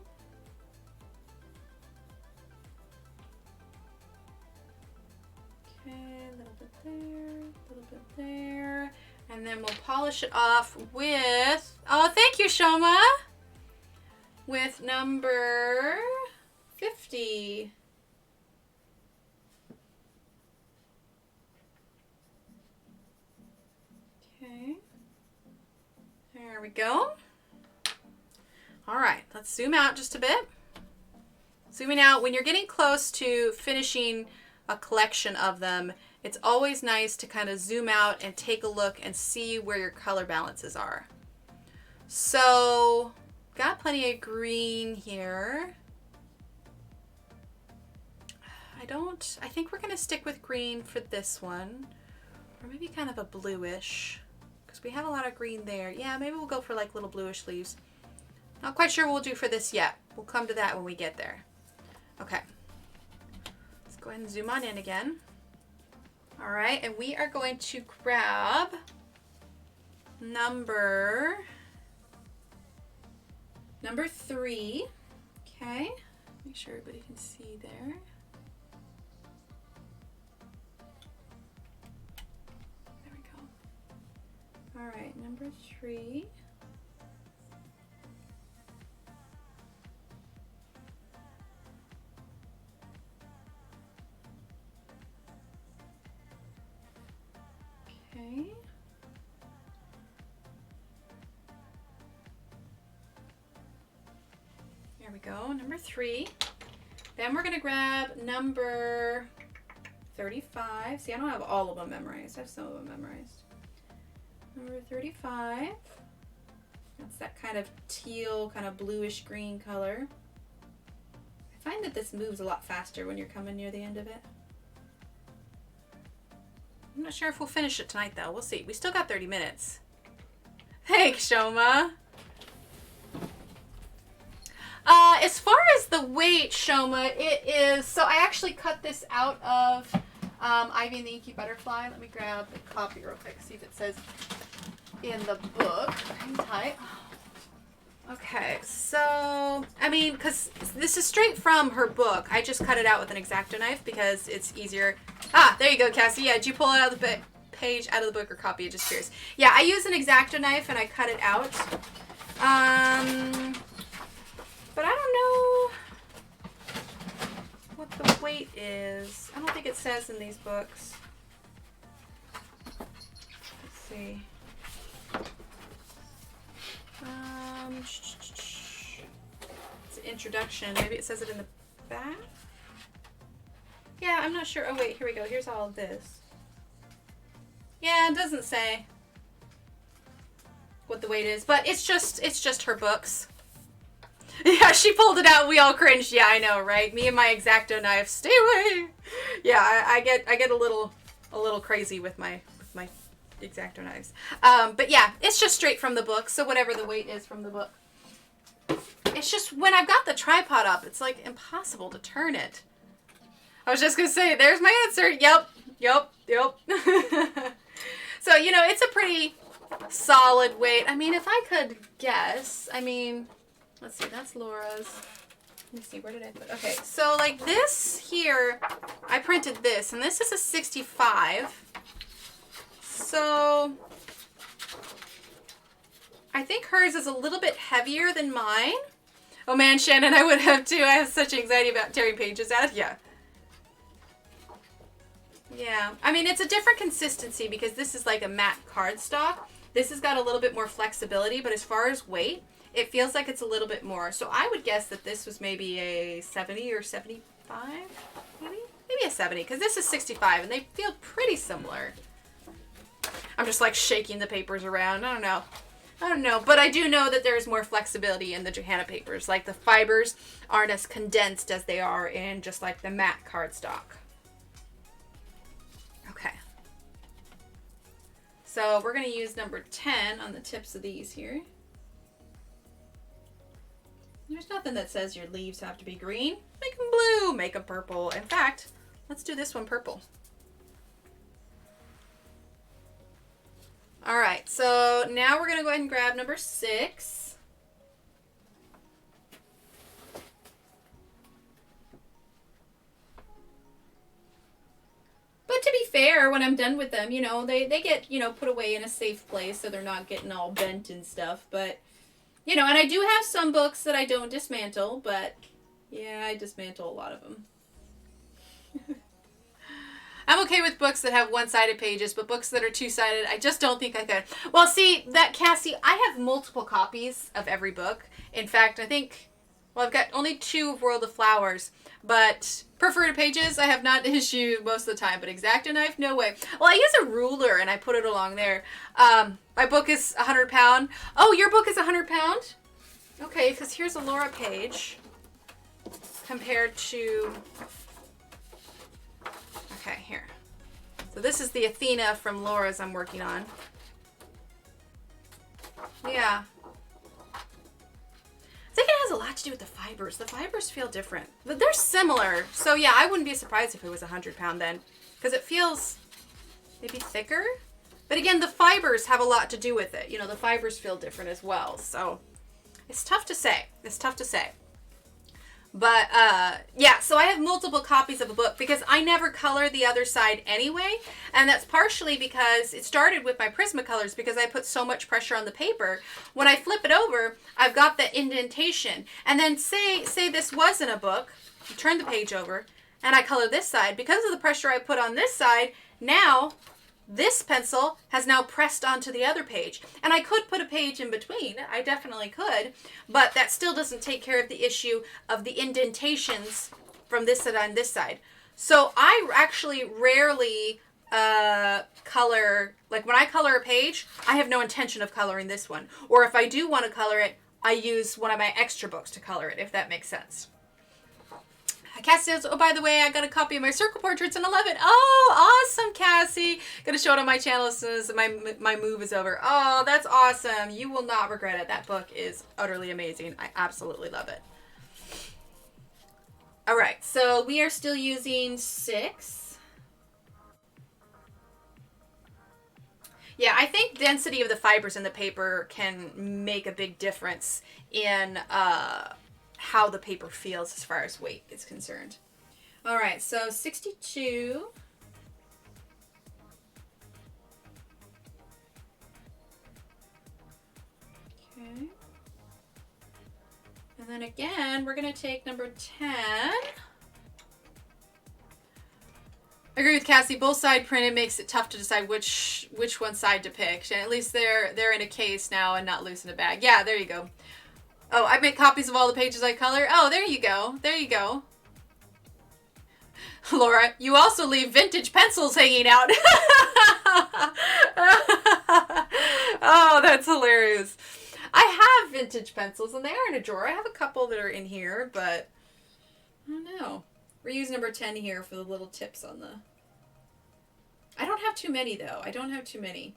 Okay, a little bit there, a little bit there. And then we'll polish it off with, oh, thank you, Shoma! With number 50. Okay. There we go. All right, let's zoom out just a bit. Zooming out, when you're getting close to finishing a collection of them, it's always nice to kind of zoom out and take a look and see where your color balances are. So, got plenty of green here. I think we're gonna stick with green for this one. Or maybe kind of a bluish, because we have a lot of green there. Yeah, maybe we'll go for like little bluish leaves. Not quite sure what we'll do for this yet. We'll come to that when we get there. Okay. Let's go ahead and zoom on in again. All right, and we are going to grab number 3. Okay. Make sure everybody can see there. There we go. All right, number 3. Okay. There we go, number 3. Then we're gonna grab number 35. See, I don't have all of them memorized. I have some of them memorized. Number 35. That's that kind of teal, kind of bluish green color. I find that this moves a lot faster when you're coming near the end of it. I'm not sure if we'll finish it tonight though. We'll see. We still got 30 minutes. Thanks, Shoma. As far as the weight, Shoma, it is, so I actually cut this out of Ivy and the Inky Butterfly. Let me grab the copy real quick, see if it says in the book. Hang tight. Okay, so, I mean, because this is straight from her book. I just cut it out with an X-Acto knife because it's easier. Ah, there you go, Cassie. Yeah, did you pull it out of the page out of the book or copy it? Just curious. Yeah, I use an X-Acto knife and I cut it out. But I don't know what the weight is. I don't think it says in these books. Let's see. It's an introduction. Maybe it says it in the back. Yeah, I'm not sure. Oh wait, here we go. Here's all of this. Yeah, it doesn't say what the weight is, but it's just her books. Yeah, she pulled it out. We all cringed. Yeah, I know, right? Me and my X-Acto knife. Stay away. Yeah, I get a little crazy with my X-Acto knives. But yeah, it's just straight from the book. So whatever the weight is from the book. It's just when I've got the tripod up, it's like impossible to turn it. I was just gonna say, there's my answer. Yep. So, you know, it's a pretty solid weight. I mean, if I could guess, I mean, let's see, that's Laura's. Let me see, where did I put? Okay, so like this here, I printed this, and this is a 65. So I think hers is a little bit heavier than mine. Oh man, Shannon, I would have too. I have such anxiety about tearing pages out. Yeah. Yeah, I mean, it's a different consistency because this is like a matte cardstock. This has got a little bit more flexibility, but as far as weight, it feels like it's a little bit more. So I would guess that this was maybe a 70 or 75, maybe? Maybe a 70, because this is 65, and they feel pretty similar. I'm just like shaking the papers around. I don't know. But I do know that there's more flexibility in the Johanna papers. Like the fibers aren't as condensed as they are in just like the matte cardstock. Okay. So we're going to use number 10 on the tips of these here. There's nothing that says your leaves have to be green. Make them blue, make them purple. In fact, let's do this one purple. All right, so now we're going to go ahead and grab number 6. But to be fair, when I'm done with them, you know, they get, you know, put away in a safe place so they're not getting all bent and stuff. But, you know, and I do have some books that I don't dismantle, but yeah, I dismantle a lot of them. I'm okay with books that have one-sided pages, but books that are two-sided, I just don't think I could. Well, see, that Cassie, I have multiple copies of every book. In fact, I think, well, I've got only 2 of World of Flowers, but perforated pages I have not issued most of the time, but X-Acto knife, no way. Well, I use a ruler and I put it along there. My book is 100 pound. Oh, your book is 100 pound? Okay, because here's a Laura page compared to... Okay, here. So this is the Athena from Laura's I'm working on. Yeah. I think it has a lot to do with the fibers. The fibers feel different. But they're similar. So yeah, I wouldn't be surprised if it was 100 pound then. Because it feels maybe thicker. But again, the fibers have a lot to do with it. You know, the fibers feel different as well. So it's tough to say. It's tough to say. But, yeah, so I have multiple copies of a book because I never color the other side anyway. And that's partially because it started with my Prismacolors because I put so much pressure on the paper. When I flip it over, I've got the indentation. And then say this wasn't a book, you turn the page over, and I color this side. Because of the pressure I put on this side, now this pencil has now pressed onto the other page. And I could put a page in between. I definitely could. But that still doesn't take care of the issue of the indentations from this side and this side. So I actually rarely color, like when I color a page, I have no intention of coloring this one. Or if I do want to color it, I use one of my extra books to color it, if that makes sense. Cassie says, oh, by the way, I got a copy of my circle portraits and I love it. Oh, awesome, Cassie. Gonna show it on my channel as soon as my move is over. Oh, that's awesome. You will not regret it. That book is utterly amazing. I absolutely love it. All right, so we are still using 6. Yeah, I think density of the fibers in the paper can make a big difference in how the paper feels as far as weight is concerned. All right, so 62. Okay. And then again, we're going to take number 10. I agree with Cassie. Both side printed makes it tough to decide which one side to pick. And at least they're in a case now and not loose in a bag. Yeah, there you go. Oh, I make copies of all the pages I color. Oh, there you go. There you go. Laura, you also leave vintage pencils hanging out. Oh, that's hilarious. I have vintage pencils, and they are in a drawer. I have a couple that are in here, but I don't know. We're using number 10 here for the little tips on the... I don't have too many, though. I don't have too many.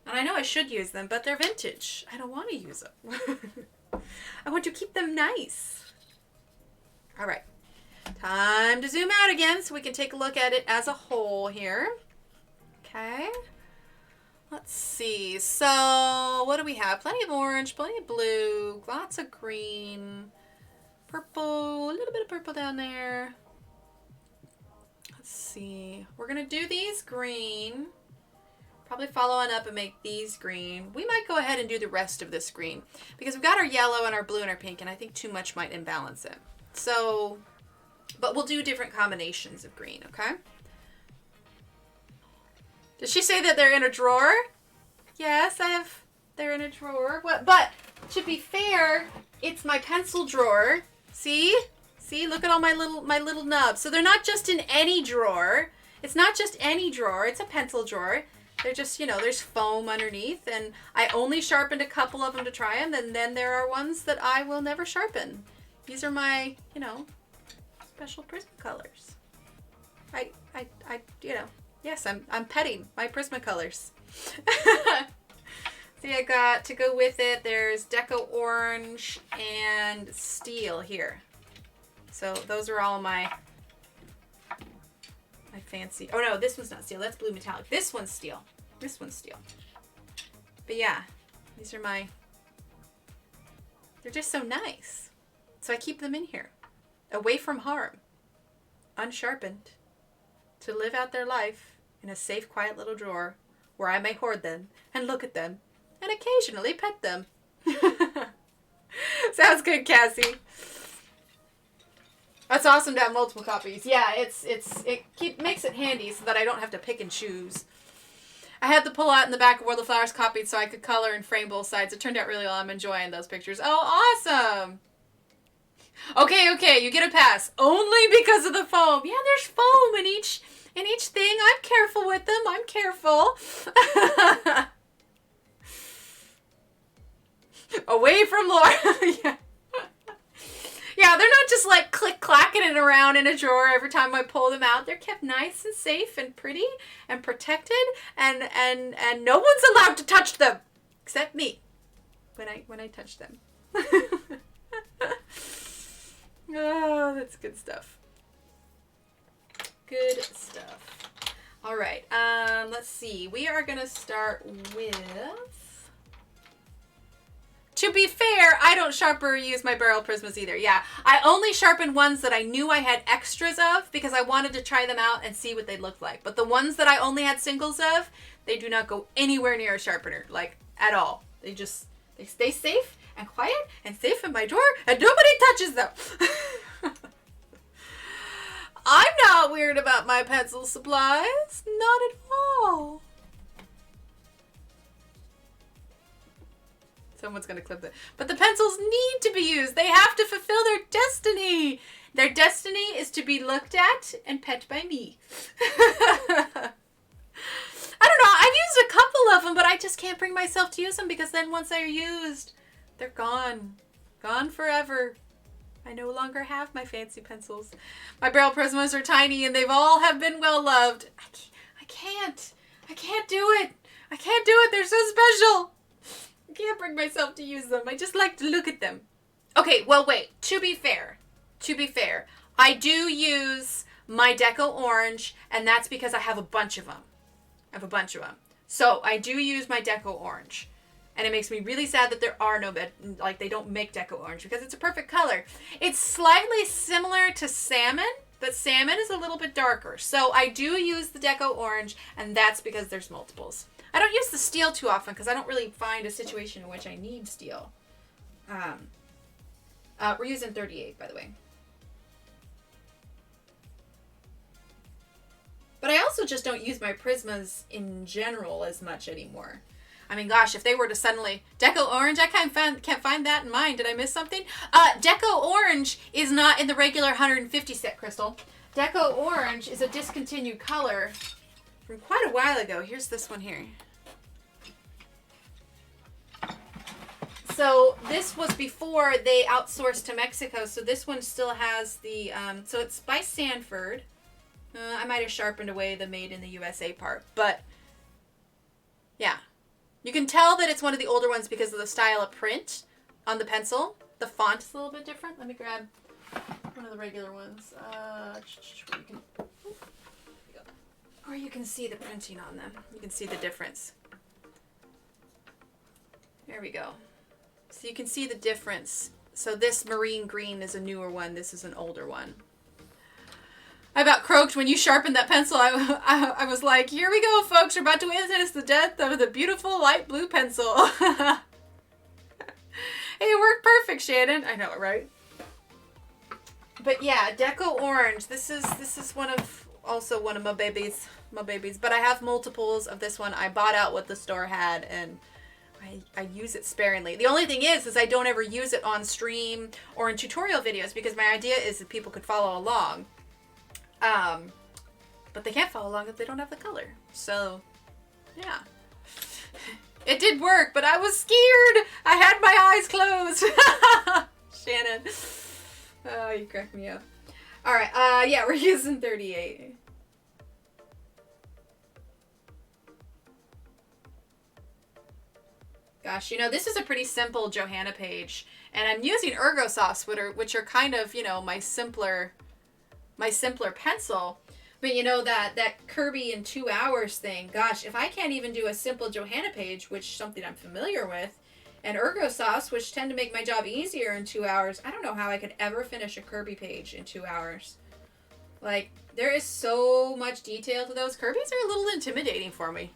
And I know I should use them, but they're vintage. I don't want to use them. I want to keep them nice. All right. Time to zoom out again so we can take a look at it as a whole here. Okay. Let's see. So, what do we have? Plenty of orange, plenty of blue, lots of green, purple, a little bit of purple down there. Let's see. We're going to do these green. Probably follow on up and make these green. We might go ahead and do the rest of this green because we've got our yellow and our blue and our pink, and I think too much might imbalance it. So, but we'll do different combinations of green, okay? Did she say that they're in a drawer? Yes, they're in a drawer. What? But to be fair, it's my pencil drawer. See? See, look at all my little nubs. So they're not just in any drawer. It's not just any drawer. It's a pencil drawer. They're just, there's foam underneath, and I only sharpened a couple of them to try them, and then there are ones that I will never sharpen. These are my, special Prismacolors. Yes, I'm petting my Prismacolors. See, I got to go with it. There's Deco Orange and Steel here. So those are all my fancy. Oh no, this one's not Steel. That's Blue Metallic. This one's Steel. This one's Steel. But yeah, these are they're just so nice. So I keep them in here, away from harm, unsharpened, to live out their life in a safe, quiet little drawer where I may hoard them and look at them and occasionally pet them. Sounds good, Cassie. That's awesome to have multiple copies. Yeah, it makes it handy so that I don't have to pick and choose. I had the pull out in the back of World of Flowers copied so I could color and frame both sides. It turned out really well. I'm enjoying those pictures. Oh, awesome. Okay, you get a pass. Only because of the foam. Yeah, there's foam in each thing. I'm careful with them. I'm careful. Away from Laura. Yeah. Yeah, they're not just like click-clacking it around in a drawer every time I pull them out. They're kept nice and safe and pretty and protected, and no one's allowed to touch them except me when I touch them. Oh, that's good stuff. Good stuff. All right, let's see. We are going to start with... To be fair, I don't sharpen or use my barrel prismas either. Yeah, I only sharpen ones that I knew I had extras of because I wanted to try them out and see what they looked like. But the ones that I only had singles of, they do not go anywhere near a sharpener, like, at all. They stay safe and quiet and safe in my drawer and nobody touches them. I'm not weird about my pencil supplies. Not at all. Someone's going to clip that. But the pencils need to be used. They have to fulfill their destiny. Their destiny is to be looked at and pet by me. I don't know. I've used a couple of them, but I just can't bring myself to use them because then once they're used, they're gone. Gone forever. I no longer have my fancy pencils. My barrel prismas are tiny and they've all have been well loved. I can't do it. I can't do it. They're so special. I can't bring myself to use them. I just like to look at them. Okay, well, wait. To be fair, I do use my Deco Orange, and that's because I have a bunch of them. So I do use my Deco Orange. And it makes me really sad that there are they don't make Deco Orange because it's a perfect color. It's slightly similar to Salmon, but Salmon is a little bit darker. So I do use the Deco Orange, and that's because there's multiples. I don't use the Steel too often because I don't really find a situation in which I need Steel. We're using 38, by the way. But I also just don't use my Prismas in general as much anymore. I mean, gosh, if they were to suddenly... Deco Orange, I can't find that in mine. Did I miss something? Deco Orange is not in the regular 150 set, Crystal. Deco Orange is a discontinued color from quite a while ago. Here's this one here. So this was before they outsourced to Mexico. So this one still has the, so it's by Sanford. I might have sharpened away the made in the USA part, but yeah. You can tell that it's one of the older ones because of the style of print on the pencil. The font is a little bit different. Let me grab one of the regular ones. Or you can see the printing on them. You can see the difference. There we go. So you can see the difference. So this marine green is a newer one. This is an older one. I about croaked when you sharpened that pencil. I was like, here we go, folks. We're about to witness the death of the beautiful light blue pencil. Hey, it worked perfect, Shannon. I know it, right? But yeah, Deco Orange. This is one of also one of my babies. But I have multiples of this one. I bought out what the store had, and I use it sparingly. The only thing is I don't ever use it on stream or in tutorial videos because my idea is that people could follow along. But they can't follow along if they don't have the color. So, yeah. It did work, but I was scared. I had my eyes closed. Shannon. Oh, you cracked me up. All right. Yeah, we're using 38. Gosh, you know, this is a pretty simple Johanna page, and I'm using Ergosofts, which are kind of, you know, my simpler pencil. But you know, that Kirby in 2 hours thing, gosh, if I can't even do a simple Johanna page, which is something I'm familiar with, and Ergosofts, which tend to make my job easier in 2 hours, I don't know how I could ever finish a Kirby page in 2 hours. Like, there is so much detail to those. Kirby's are a little intimidating for me.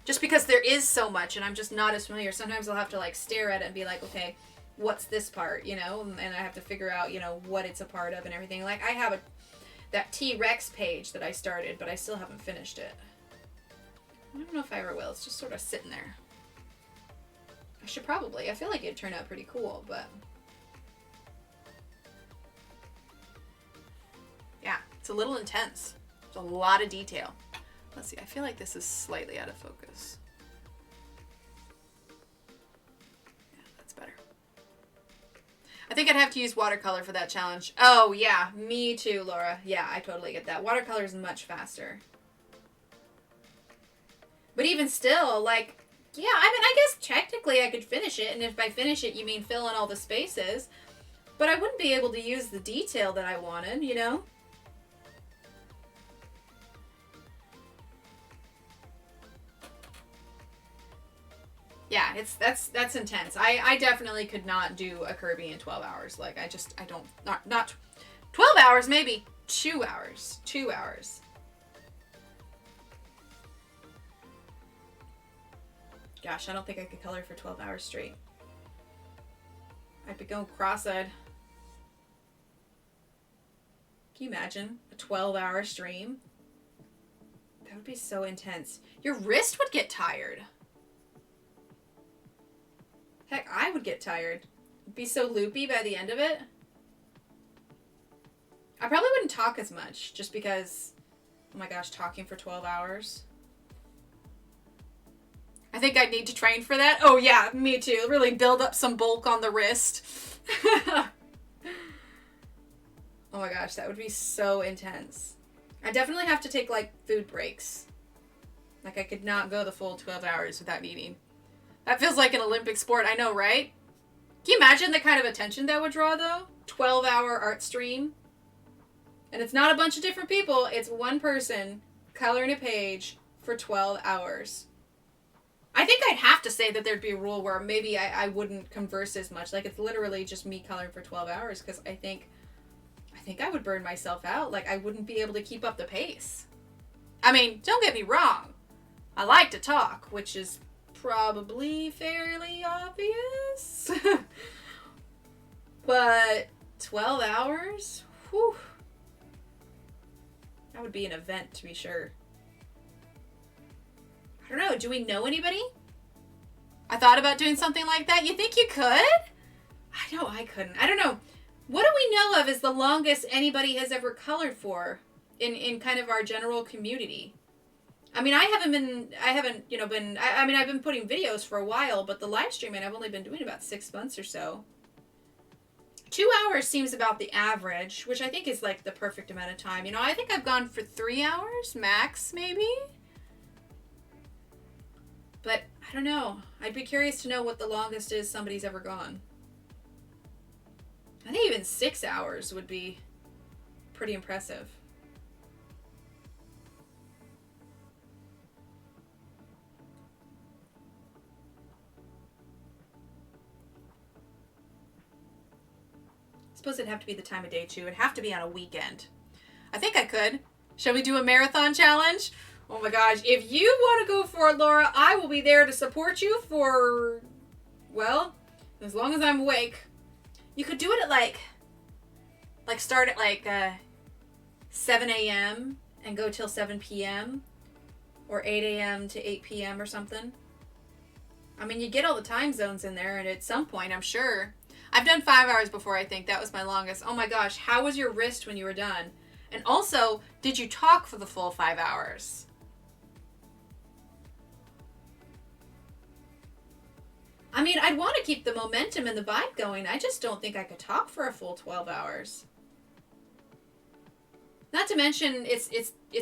Just because there is so much and I'm just not as familiar. Sometimes I'll have to like stare at it and be like, okay, what's this part, you know? And I have to figure out, you know, what it's a part of and everything. Like, I have that T-Rex page that I started, but I still haven't finished it. I don't know if I ever will. It's just sort of sitting there. I should probably. I feel like it'd turn out pretty cool, but... yeah, it's a little intense. There's a lot of detail. Let's see, I feel like this is slightly out of focus. Yeah, that's better. I think I'd have to use watercolor for that challenge. Oh, yeah, me too, Laura. Yeah, I totally get that. Watercolor is much faster. But even still, like, yeah, I mean, I guess technically I could finish it, and if by finish it you mean fill in all the spaces, but I wouldn't be able to use the detail that I wanted, you know? Yeah, that's intense. I definitely could not do a Kirby in 12 hours. Like, I don't, not 12 hours, maybe 2 hours. 2 hours. Gosh, I don't think I could color for 12 hours straight. I'd be going cross-eyed. Can you imagine a 12-hour stream? That would be so intense. Your wrist would get tired. Heck, I would get tired. It'd be so loopy by the end of it. I probably wouldn't talk as much just because, oh my gosh, talking for 12 hours. I think I'd need to train for that. Oh yeah, me too. Really build up some bulk on the wrist. Oh my gosh, that would be so intense. I definitely have to take like food breaks. Like, I could not go the full 12 hours without eating. That feels like an Olympic sport, I know, right? Can you imagine the kind of attention that would draw, though? 12-hour art stream. And it's not a bunch of different people. It's one person coloring a page for 12 hours. I think I'd have to say that there'd be a rule where maybe I wouldn't converse as much. Like, it's literally just me coloring for 12 hours, because I think I would burn myself out. Like, I wouldn't be able to keep up the pace. I mean, don't get me wrong. I like to talk, which is probably fairly obvious. But 12 hours? Whew. That would be an event, to be sure. I don't know. Do we know anybody? I thought about doing something like that. You think you could? I know I couldn't. I don't know. What do we know of is the longest anybody has ever colored for in kind of our general community? I mean, I've been putting videos for a while, but the live streaming I've only been doing about 6 months or so. 2 hours seems about the average, which I think is like the perfect amount of time. You know, I think I've gone for 3 hours max, maybe. But I don't know. I'd be curious to know what the longest is somebody's ever gone. I think even 6 hours would be pretty impressive. I suppose it'd have to be the time of day too. It'd have to be on a weekend. I think I could. Shall we do a marathon challenge? Oh my gosh. If you want to go for it, Laura, I will be there to support you for, well, as long as I'm awake. You could do it at like start at like 7 a.m. and go till 7 p.m. or 8 a.m. to 8 p.m. or something. I mean, you get all the time zones in there, and at some point, I'm sure. I've done 5 hours before, I think. That was my longest. Oh my gosh, how was your wrist when you were done? And also, did you talk for the full 5 hours? I mean, I'd want to keep the momentum and the vibe going. I just don't think I could talk for a full 12 hours. Not to mention, it's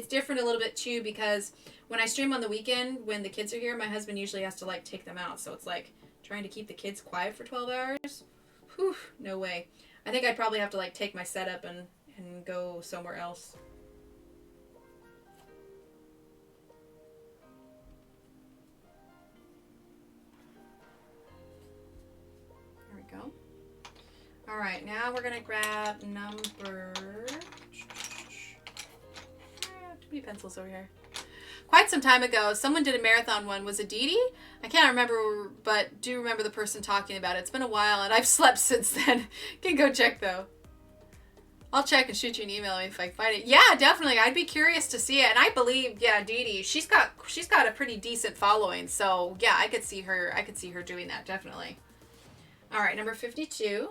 different a little bit too, because when I stream on the weekend, when the kids are here, my husband usually has to like take them out. So it's like trying to keep the kids quiet for 12 hours. Whew, no way. I think I'd probably have to like take my setup and go somewhere else. There we go. All right, now we're gonna grab number... Too many pencils over here. Quite some time ago, someone did a marathon one. Was it Dee Dee? I can't remember, but do remember the person talking about it. It's been a while, and I've slept since then. Can go check, though. I'll check and shoot you an email if I find it. Yeah, definitely. I'd be curious to see it. And I believe, yeah, Dee Dee, she's got a pretty decent following. So, yeah, I could see her doing that, definitely. All right, number 52.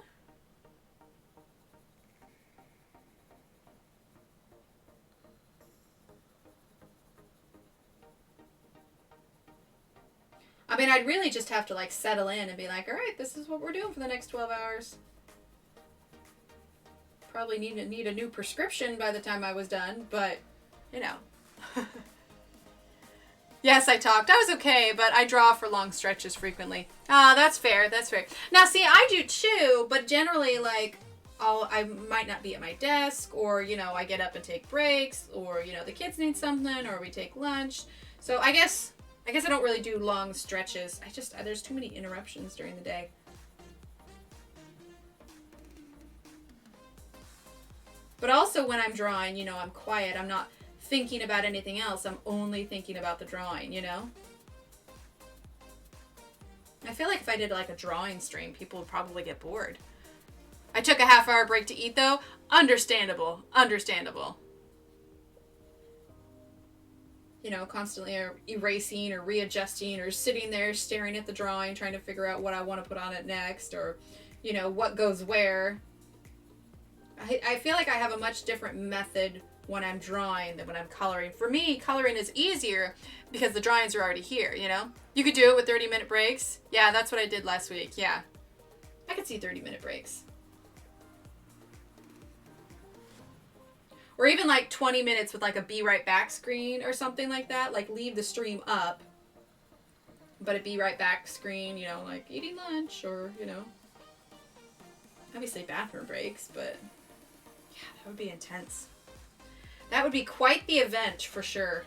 I mean, I'd really just have to, like, settle in and be like, all right, this is what we're doing for the next 12 hours. Probably need a new prescription by the time I was done, but, you know. Yes, I talked. I was okay, but I draw for long stretches frequently. Ah, that's fair. That's fair. Now, see, I do too, but generally, like, I might not be at my desk, or, you know, I get up and take breaks, or, you know, the kids need something, or we take lunch. So I guess I don't really do long stretches. There's too many interruptions during the day. But also when I'm drawing, you know, I'm quiet. I'm not thinking about anything else. I'm only thinking about the drawing, you know? I feel like if I did like a drawing stream, people would probably get bored. I took a half-hour break to eat, though. Understandable. Understandable. You know, constantly erasing or readjusting or sitting there staring at the drawing, trying to figure out what I want to put on it next, or, you know, what goes where. I feel like I have a much different method when I'm drawing than when I'm coloring. For me, coloring is easier because the drawings are already here, you know? You could do it with 30-minute breaks. Yeah, that's what I did last week. Yeah. I could see 30-minute breaks. Or even like 20 minutes with like a be right back screen or something like that. Like leave the stream up, but a be right back screen, you know, like eating lunch or, you know, obviously bathroom breaks, but yeah, that would be intense. That would be quite the event for sure.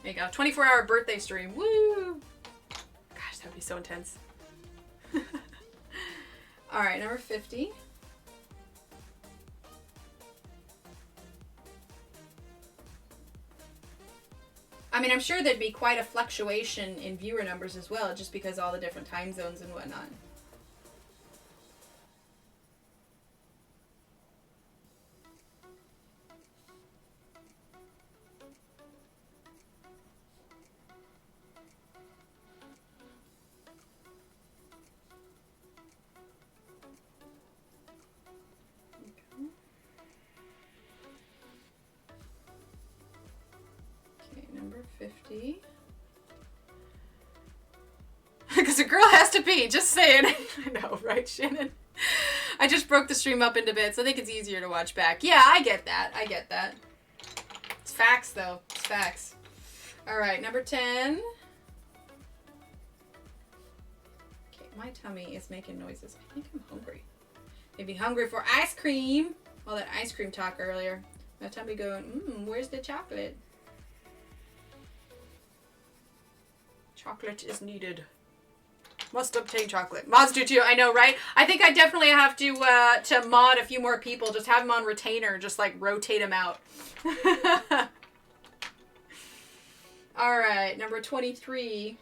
There you go. 24-hour birthday stream. Woo! Gosh, that would be so intense. All right, number 50. I mean, I'm sure there'd be quite a fluctuation in viewer numbers as well, just because all the different time zones and whatnot. Number 50. Because a girl has to pee, just saying. I know, right, Shannon? I just broke the stream up into bits. I think it's easier to watch back. Yeah, I get that. I get that. It's facts, though. It's facts. All right, number 10. Okay, my tummy is making noises. I think I'm hungry. Maybe hungry for ice cream. All that ice cream talk earlier. My tummy going, where's the chocolate? Chocolate is needed. Must obtain chocolate. Mods do too. I know, right? I think I definitely have to mod a few more people. Just have them on retainer. Just like rotate them out. All right, number 23.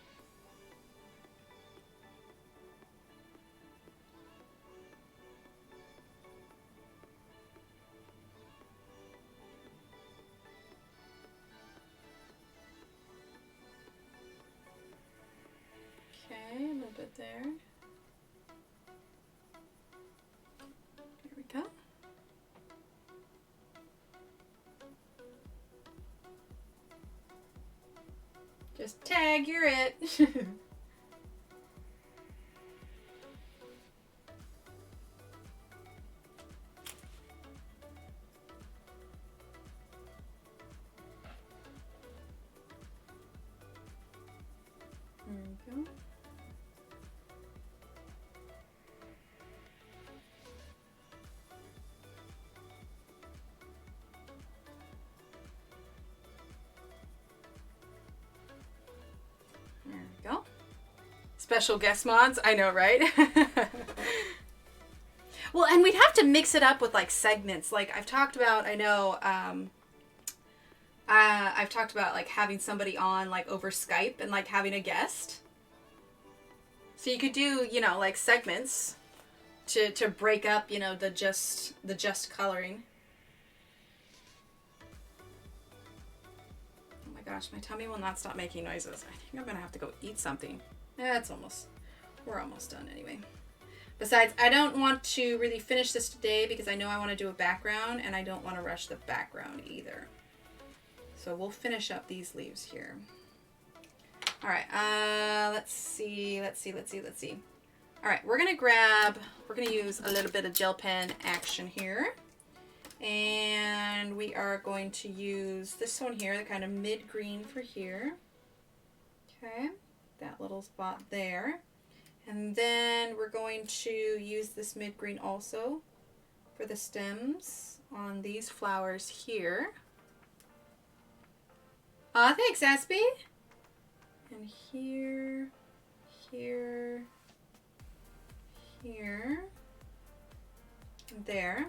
there. There we go. Just tag, you're it. There we go. There we go. Special guest mods, I know, right? Well, and we'd have to mix it up with like segments. Like I've talked about, I know, I've talked about like having somebody on like over Skype and like having a guest. So you could do, you know, like segments to break up, you know, the just coloring. Oh my gosh, my tummy will not stop making noises. I think I'm gonna have to go eat something. We're almost done anyway. Besides, I don't want to really finish this today because I know I want to do a background and I don't want to rush the background either. So we'll finish up these leaves here. All right, let's see. All right, we're gonna use a little bit of gel pen action here. And we are going to use this one here, the kind of mid-green for here. Okay, that little spot there. And then we're going to use this mid-green also for the stems on these flowers here. Aw, thanks, Aspie. And here, here, here, and there.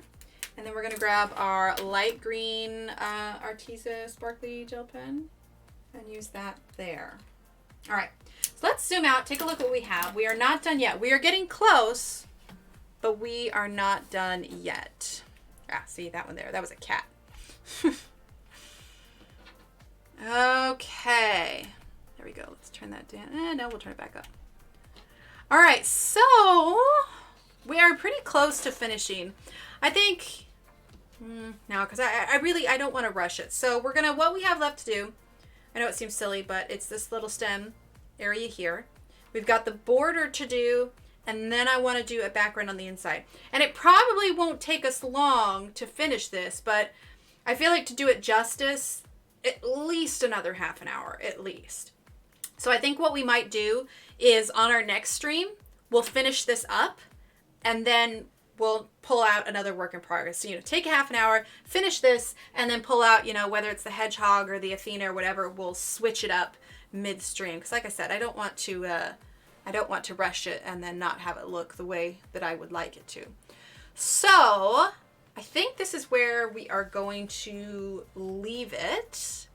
And then we're going to grab our light green Arteza Sparkly Gel Pen and use that there. All right, so let's zoom out, take a look at what we have. We are not done yet. We are getting close, but we are not done yet. Ah, see that one there? That was a cat. Okay, there we go. Let's turn that down. No, we'll turn it back up. All right, so we are pretty close to finishing. I think, no, because I don't want to rush it. So we're going to, what we have left to do, I know it seems silly, but it's this little stem area here. We've got the border to do, and then I want to do a background on the inside. And it probably won't take us long to finish this, but I feel like to do it justice, at least another half an hour, at least. So I think what we might do is on our next stream, we'll finish this up, and then we'll pull out another work in progress. So, you know, take a half an hour, finish this, and then pull out, you know, whether it's the hedgehog or the Athena or whatever, we'll switch it up midstream. Because like I said, I don't want to rush it and then not have it look the way that I would like it to. So I think this is where we are going to leave it.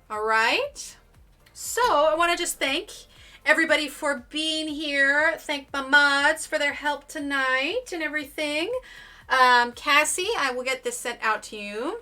All right. So I want to just thank everybody for being here. Thank my mods for their help tonight and everything. Cassie, I will get this sent out to you.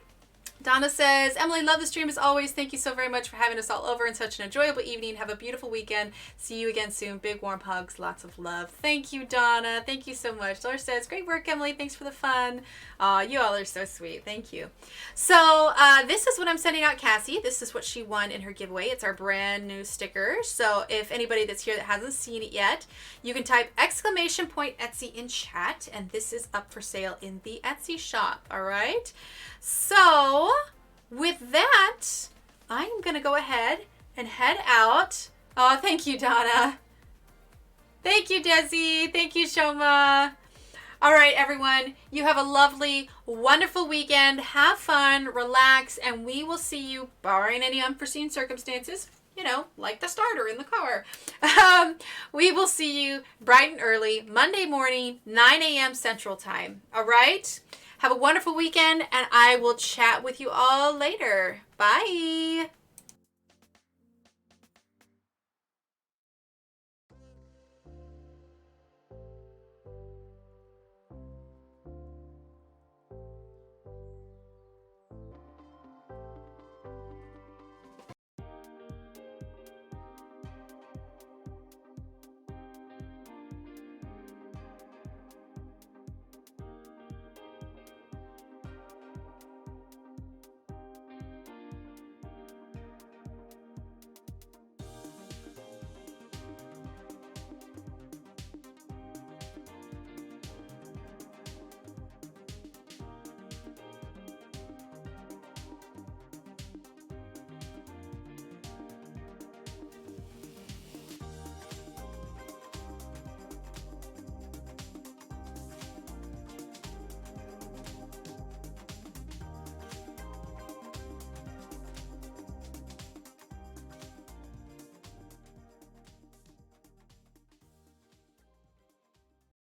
Donna says, Emily, love the stream as always. Thank you so very much for having us all over in such an enjoyable evening. Have a beautiful weekend. See you again soon. Big warm hugs. Lots of love. Thank you, Donna. Thank you so much. Laura says, great work, Emily. Thanks for the fun. Aw, you all are so sweet. Thank you. So this is what I'm sending out Cassie. This is what she won in her giveaway. It's our brand new sticker. So if anybody that's here that hasn't seen it yet, you can type !Etsy in chat, and this is up for sale in the Etsy shop. All right. So with that, I'm going to go ahead and head out. Oh, thank you, Donna. Thank you, Desi. Thank you, Shoma. All right, everyone. You have a lovely, wonderful weekend. Have fun, relax, and we will see you, barring any unforeseen circumstances, you know, like the starter in the car. We will see you bright and early, Monday morning, 9 a.m. Central Time. All right? Have a wonderful weekend, and I will chat with you all later. Bye.